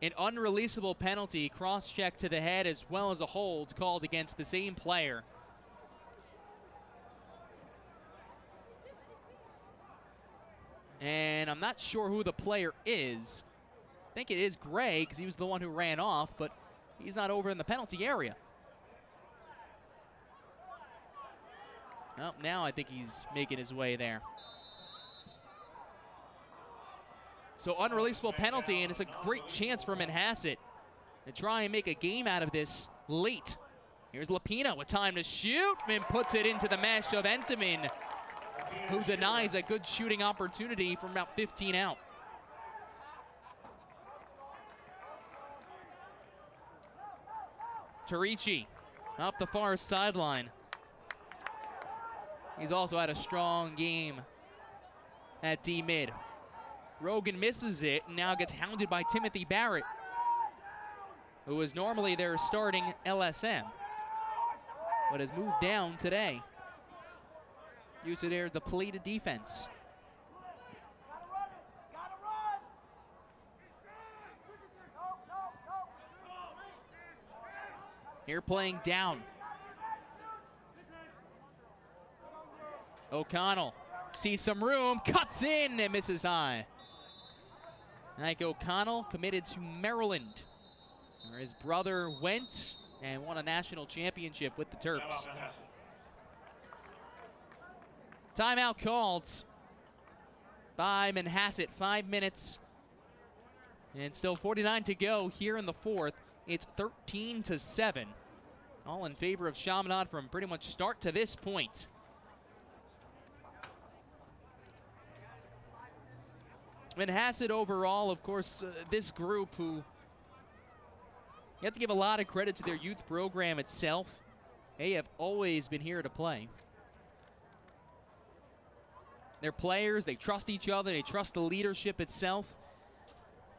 An unreleasable penalty, cross-check to the head, as well as a hold called against the same player. And I'm not sure who the player is. I think it is Gray, because he was the one who ran off, but he's not over in the penalty area. Well, now I think he's making his way there. So unreleasable penalty, and it's a great chance for Manhasset to try and make a game out of this late. Here's Lapina with time to shoot and puts it into the mesh of Entenmann, who denies a good shooting opportunity from about 15 out. Tarici up the far sideline. He's also had a strong game at D-mid. Rogan misses it and now gets hounded by Timothy Barrett, who is normally their starting LSM, but has moved down today due to their depleted defense. Here playing down. O'Connell sees some room, cuts in and misses high. Mike O'Connell committed to Maryland, where his brother went and won a national championship with the Terps. Timeout called by Manhasset. 5 minutes and still 49 to go here in the fourth. It's 13-7 All in favor of Chaminade from pretty much start to this point. Manhasset overall, of course, this group who you have to give a lot of credit to their youth program itself. They have always been here to play. They're players, they trust each other, they trust the leadership itself.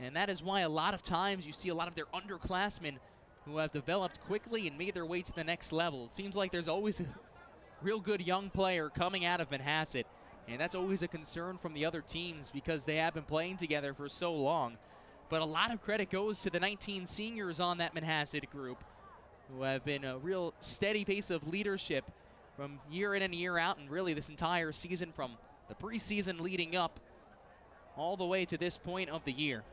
And that is why a lot of times you see a lot of their underclassmen who have developed quickly and made their way to the next level. It seems like there's always a real good young player coming out of Manhasset. And that's always a concern from the other teams because they have been playing together for so long. But a lot of credit goes to the 19 seniors on that Manhasset group who have been a real steady pace of leadership from year in and year out, and really this entire season from the preseason leading up all the way to this point of the year.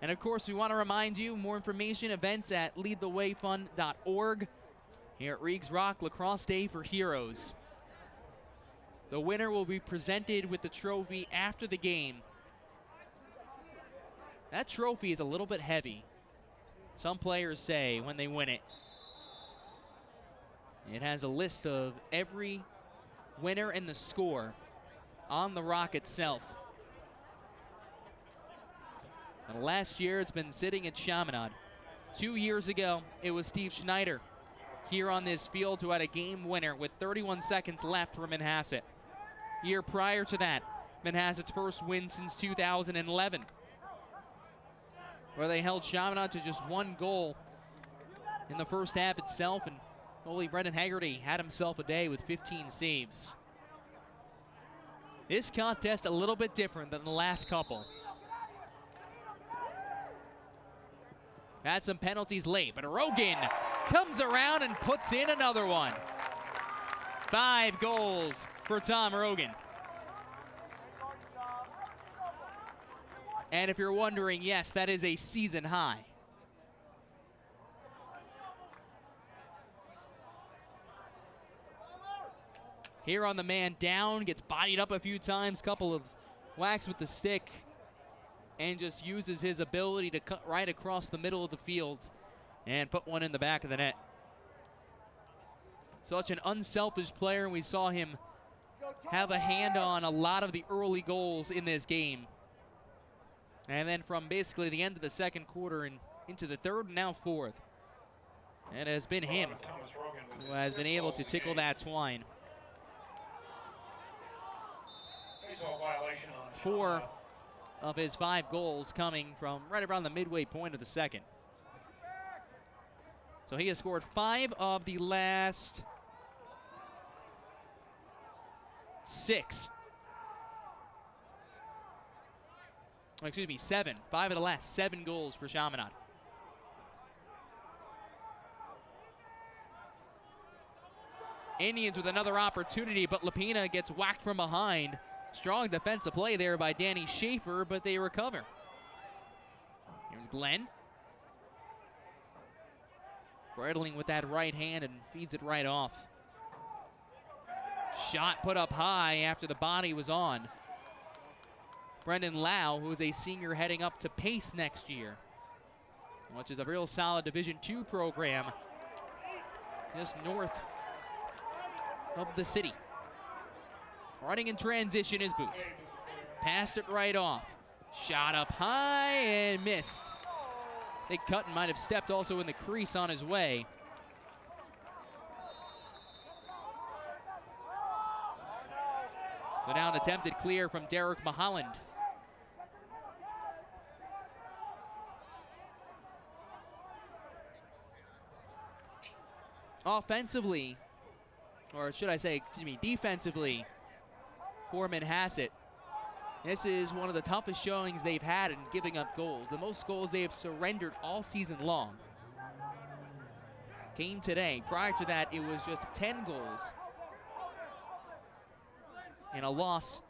And of course, we want to remind you, more information, events at leadthewayfund.org here at Reeves Rock Lacrosse Day for Heroes. The winner will be presented with the trophy after the game. That trophy is a little bit heavy, some players say, when they win it. It has a list of every winner and the score on the rock itself. And last year, it's been sitting at Chaminade. 2 years ago, it was Steve Schneider here on this field who had a game winner with 31 seconds left for Manhasset. Year prior to that, Manhasset's first win since 2011, where they held Chaminade to just 1 goal in the first half itself, and goalie Brendan Haggerty had himself a day with 15 saves. This contest a little bit different than the last couple. Had some penalties late, but Rogan comes around and puts in another one. 5 goals for Tom Rogan. And if you're wondering, yes, that is a season high. Here on the man down, gets bodied up a few times, couple of whacks with the stick, and just uses his ability to cut right across the middle of the field and put one in the back of the net. Such an unselfish player, and we saw him have a hand on a lot of the early goals in this game. And then from basically the end of the second quarter and into the third and now fourth, it has been him who has been able to tickle that twine. 4 of his 5 goals coming from right around the midway point of the second. So he has scored 5 of the last 6. Oh, excuse me, 7. 5 of the last 7 goals for Chaminade. Indians with another opportunity, but Lapina gets whacked from behind. Strong defensive play there by Danny Schaefer, but they recover. Here's Glenn. Bridling with that right hand and feeds it right off. Shot put up high after the body was on. Brendan Lau, who is a senior heading up to Pace next year, which is a real solid Division II program just north of the city. Running in transition is Booth. Passed it right off. Shot up high and missed. I think Cutton might have stepped also in the crease on his way. So now an attempted clear from Derek Maholland. Offensively, or should I say, excuse me, defensively, for Manhasset, this is one of the toughest showings they've had in giving up goals. The most goals they have surrendered all season long came today. Prior to that, it was just 10 goals and a loss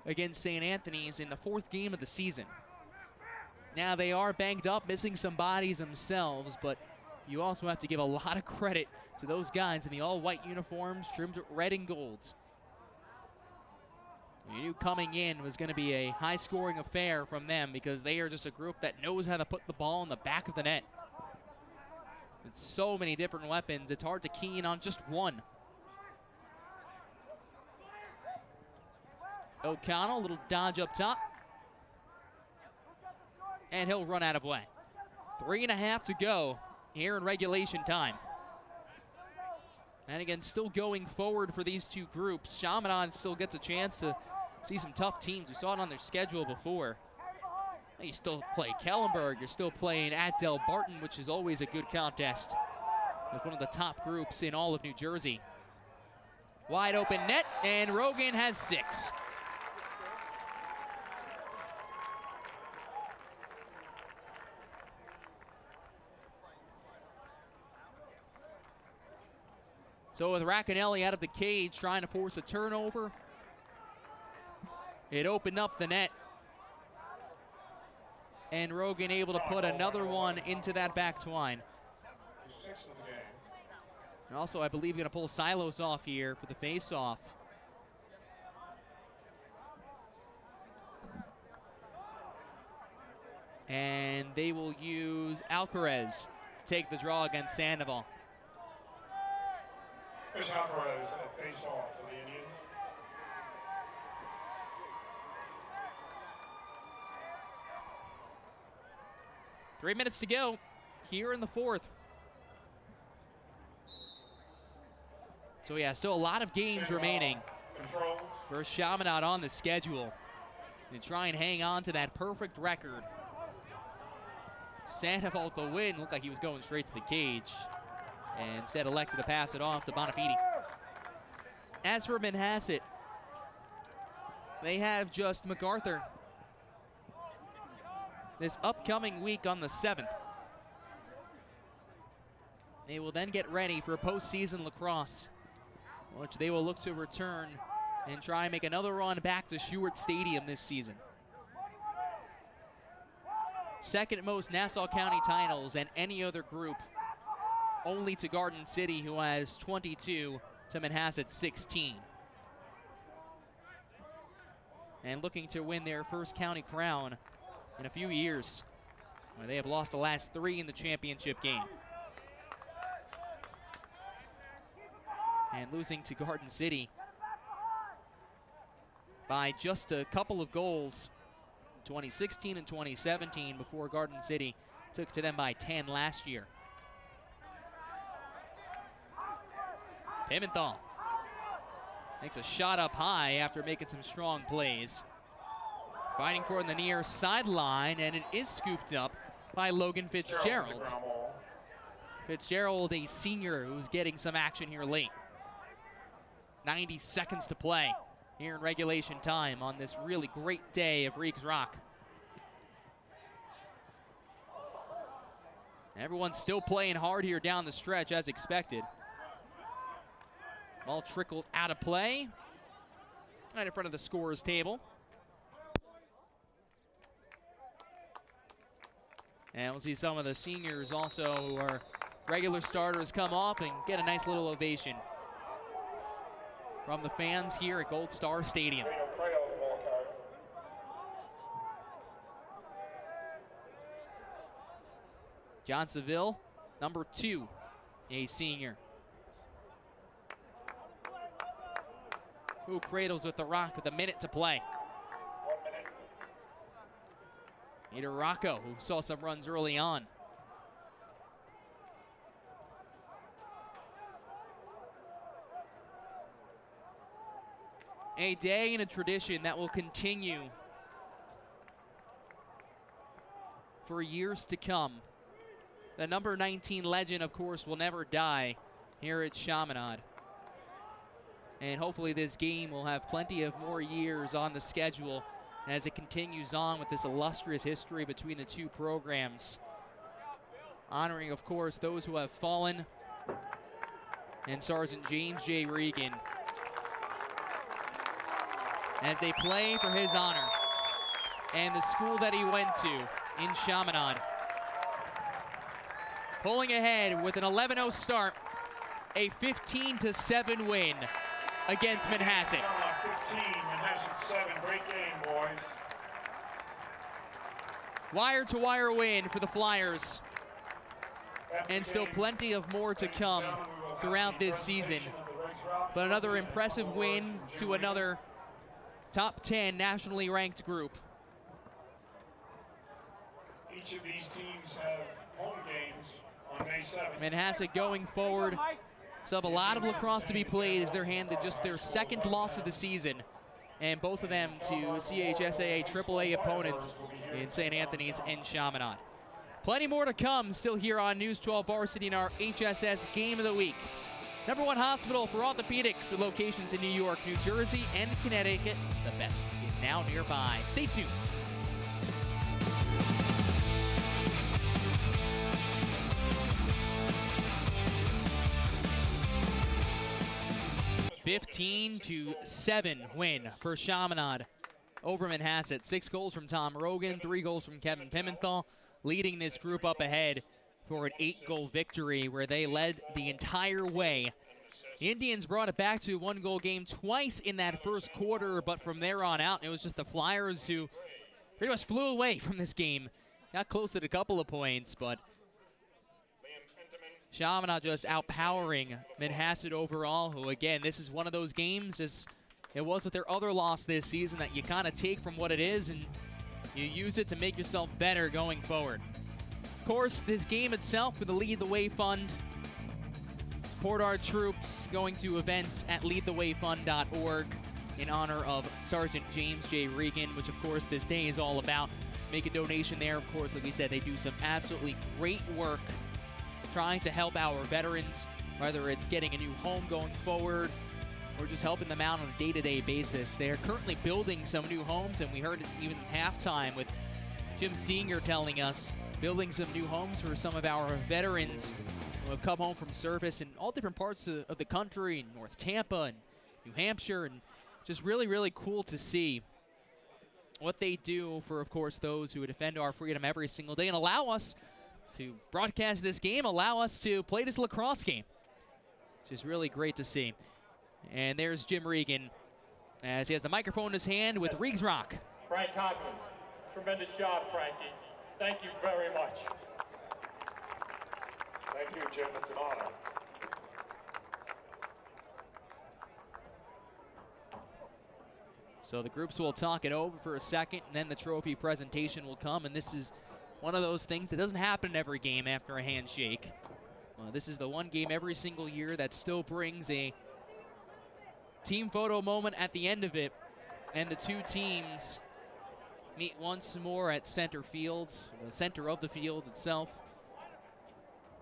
against St. Anthony's in the 4th game of the season. Now they are banged up, missing some bodies themselves, but you also have to give a lot of credit to those guys in the all-white uniforms trimmed with red and gold. We knew coming in was going to be a high-scoring affair from them because they are just a group that knows how to put the ball in the back of the net. With so many different weapons, it's hard to key in on just one. O'Connell, a little dodge up top. And he'll run out of way. 3.5 to go here in regulation time. And again, still going forward for these two groups. Chaminade still gets a chance to see some tough teams. We saw it on their schedule before. You still play Kellenberg. You're still playing at Del Barton, which is always a good contest. With one of the top groups in all of New Jersey. Wide open net, and Rogan has 6. So with Racanelli out of the cage, trying to force a turnover, it opened up the net. And Rogan able to put another one into that back twine. And also, I believe, going to pull Silos off here for the face-off. And they will use Alcaraz to take the draw against Sandoval. Chris Alcaraz at face-off for the Indians. Three minutes to go here in the fourth. So yeah, still a lot of games remaining for Chaminade on the schedule. And try and hang on to that perfect record. Sandoval the win, looked like he was going straight to the cage. And instead elected to pass it off to Bonafide. As for Manhasset, they have just MacArthur this upcoming week on the 7th. They will then get ready for postseason lacrosse, which they will look to return and try and make another run back to Stewart Stadium this season. Second most Nassau County titles and any other group, only to Garden City, who has 22, to Manhasset 16. And looking to win their first county crown in a few years, where they have lost the last 3 in the championship game. And losing to Garden City by just a couple of goals, 2016 and 2017, before Garden City took to them by 10 last year. Pimenthal makes a shot up high after making some strong plays. Fighting for it in the near sideline, and it is scooped up by Logan Fitzgerald. Fitzgerald, a senior who's getting some action here late. 90 seconds to play here in regulation time on this really great day of Reeves Rock. Everyone's still playing hard here down the stretch as expected. Ball trickles out of play. Right in front of the scorer's table. And we'll see some of the seniors also, who are regular starters, come off and get a nice little ovation from the fans here at Gold Star Stadium. John Seville, number 2, a senior, who cradles with the rock with a minute to play. Peter Rocco, who saw some runs early on. A day and a tradition that will continue for years to come. The number 19 legend, of course, will never die here at Chaminade. And hopefully this game will have plenty of more years on the schedule as it continues on with this illustrious history between the two programs. Honoring, of course, those who have fallen, and Sergeant James J. Regan, as they play for his honor and the school that he went to in Chaminade. Pulling ahead with an 11-0 start, a 15-7 win against Manhasset. 15, Manhasset 7, great game, boys. Wire-to-wire win for the Flyers. and still plenty of more to come throughout this season. But another impressive win to another top 10 nationally ranked group. Each of these teams have home games on May 7th. Manhasset going forward. Still have a lot of lacrosse to be played as they're handed just their second loss of the season. And both of them to CHSAA AAA opponents in St. Anthony's and Chaminade. Plenty more to come still here on News 12 Varsity in our HSS Game of the Week. Number one hospital for orthopedics with locations in New York, New Jersey, and Connecticut. The best is now nearby. Stay tuned. (15-7) win for Chaminade over Manhasset. 6 goals from Tom Rogan, 3 goals from Kevin Pimenthal, leading this group up ahead for an 8-goal victory where they led the entire way. The Indians brought it back to a 1-goal game twice in that first quarter, but from there on out, it was just the Flyers who pretty much flew away from this game. Got close at a couple of points, but Chaminade just outpowering Manhasset overall, who again, this is one of those games, just it was with their other loss this season, that you kind of take from what it is and you use it to make yourself better going forward. Of course, this game itself for the Lead the Way Fund. Support our troops, going to events at leadthewayfund.org in honor of Sergeant James J. Regan, which of course this day is all about. Make a donation there. Of course, like we said, they do some absolutely great work trying to help our veterans, whether it's getting a new home going forward or just helping them out on a day-to-day basis. They are currently building some new homes, and we heard it even halftime with Jim Senior telling us, building some new homes for some of our veterans who have come home from service in all different parts of the country, in North Tampa and New Hampshire, and just really, really cool to see what they do for, of course, those who defend our freedom every single day and allow us to broadcast this game, allow us to play this lacrosse game, which is really great to see. And there's Jim Regan as he has the microphone in his hand with Regs Rock. Frank Conklin, tremendous job, Frankie. Thank you very much. Thank you, Jim. It's an honor. So the groups will talk it over for a second, and then the trophy presentation will come, and this is one of those things that doesn't happen in every game after a handshake. This is the one game every single year that still brings a team photo moment at the end of it, and the two teams meet once more at center fields, the center of the field itself,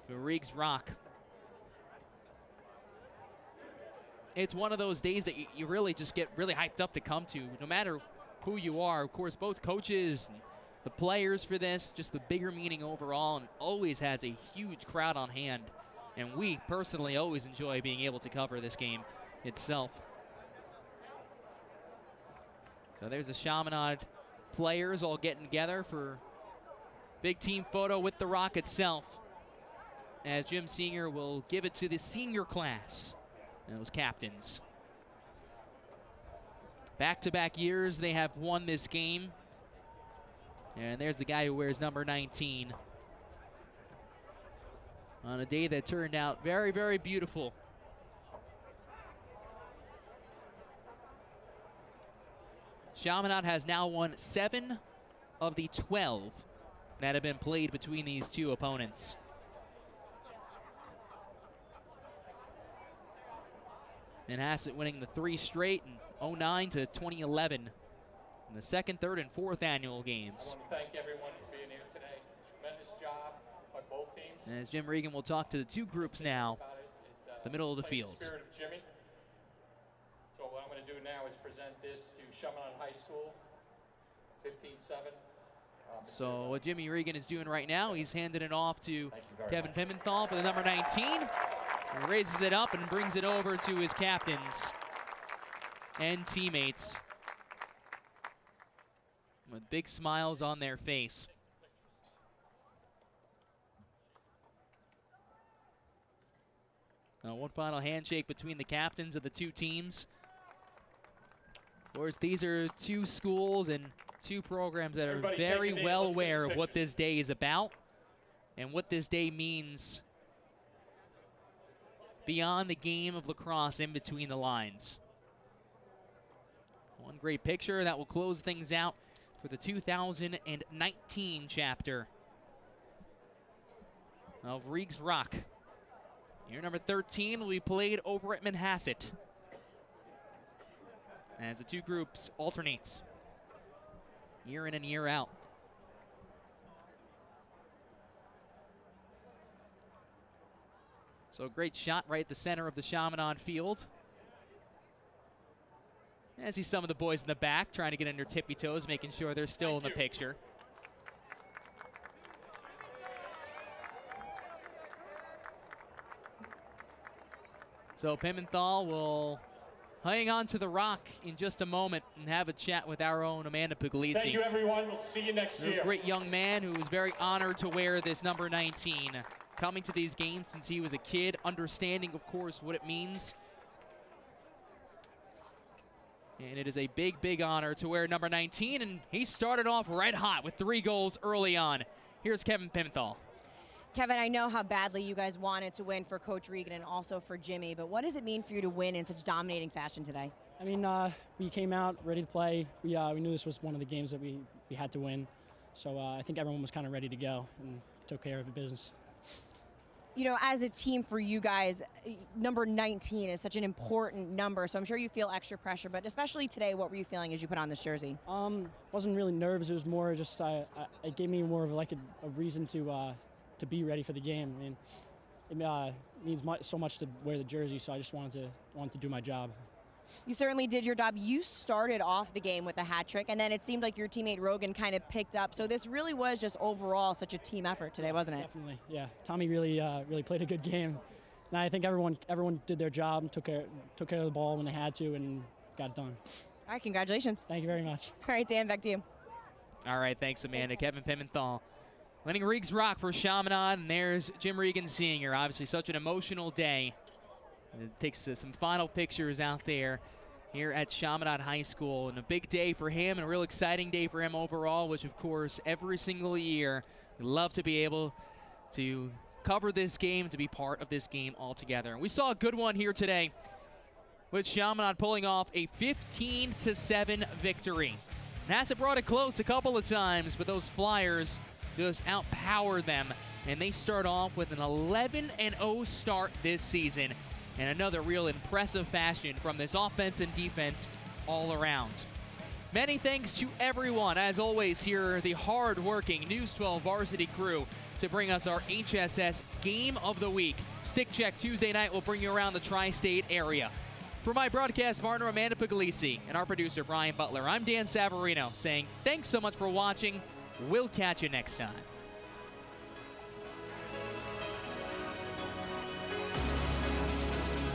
for Regs Rock. It's one of those days that you really just get really hyped up to come to, no matter who you are. Of course, both coaches and the players for this, just the bigger meaning overall, and always has a huge crowd on hand. And we personally always enjoy being able to cover this game itself. So there's the Chaminade players all getting together for big team photo with the Rock itself, as Jim Senior will give it to the senior class, those captains. Back-to-back years they have won this game. And there's the guy who wears number 19 on a day that turned out very, very beautiful. Chaminade has now won 7 of the 12 that have been played between these two opponents. Manhasset winning the 3 straight in 09 to 2011 in the second, third, and fourth annual games. I want to thank everyone for being here today. Tremendous job by both teams. And as Jim Regan will talk to the two groups now, the middle of the field. Spirit of Jimmy. So what I'm going to do now is present this to Chaminade High School, 15-7. So what Jimmy Regan is doing right now, he's handing it off to Kevin Pimenthal for the number 19. He raises it up and brings it over to his captains and teammates with big smiles on their face. Now one final handshake between the captains of the two teams. Of course, these are two schools and two programs that are very well aware of what this day is about. and what this day means beyond the game of lacrosse in between the lines. One great picture that will close things out for the 2019 chapter of Reeks Rock. Year number 13 will be played over at Manhasset as the two groups alternates year in and year out. So a great shot right at the center of the Chaminade field. I see some of the boys in the back trying to get on their tippy toes, making sure they're still in the picture. So Pimenthal will hang on to the rock in just a moment and have a chat with our own Amanda Puglisi. Thank you, everyone. We'll see you next year. A great young man who was very honored to wear this number 19. Coming to these games since he was a kid, understanding, of course, what it means. And it is a big, big honor to wear number 19, and he started off red hot with 3 goals early on. Here's Kevin Pimenthal. Kevin, I know how badly you guys wanted to win for Coach Regan and also for Jimmy, but what does it mean for you to win in such dominating fashion today? I mean, we came out ready to play. We knew this was one of the games that we had to win. So I think everyone was kind of ready to go and took care of the business. You know, as a team for you guys, number 19 is such an important number, so I'm sure you feel extra pressure, but especially today, what were you feeling as you put on this jersey? Wasn't really nervous. It was more just, it gave me more of like a reason to be ready for the game. I mean, it means so much to wear the jersey, so I just wanted to do my job. You certainly did your job. You started off the game with a hat trick, and then it seemed like your teammate Rogan kind of picked up. So this really was just overall such a team effort today, wasn't it? Definitely, yeah. Tommy really played a good game, and I think everyone did their job, took care of the ball when they had to, and got it done. All right, congratulations. Thank you very much. All right, Dan, back to you. All right, thanks, Amanda. Kevin Pimenthal winning Reeks Rock for Chaminade, and there's Jim Regan Sr. Obviously such an emotional day. It takes some final pictures out there here at Chaminade High School, and a big day for him and a real exciting day for him overall, which of course every single year we love to be able to cover this game, to be part of this game altogether. And we saw a good one here today with Chaminade pulling off a 15-7 victory. Manhasset brought it close a couple of times, but those Flyers just outpowered them, and they start off with an 11-0 start this season. And another real impressive fashion from this offense and defense all around. Many thanks to everyone, as always, here, the hard-working News 12 Varsity crew to bring us our HSS Game of the Week. Stick Check Tuesday night will bring you around the tri-state area. For my broadcast partner, Amanda Puglisi, and our producer, Brian Butler, I'm Dan Savarino, saying thanks so much for watching. We'll catch you next time.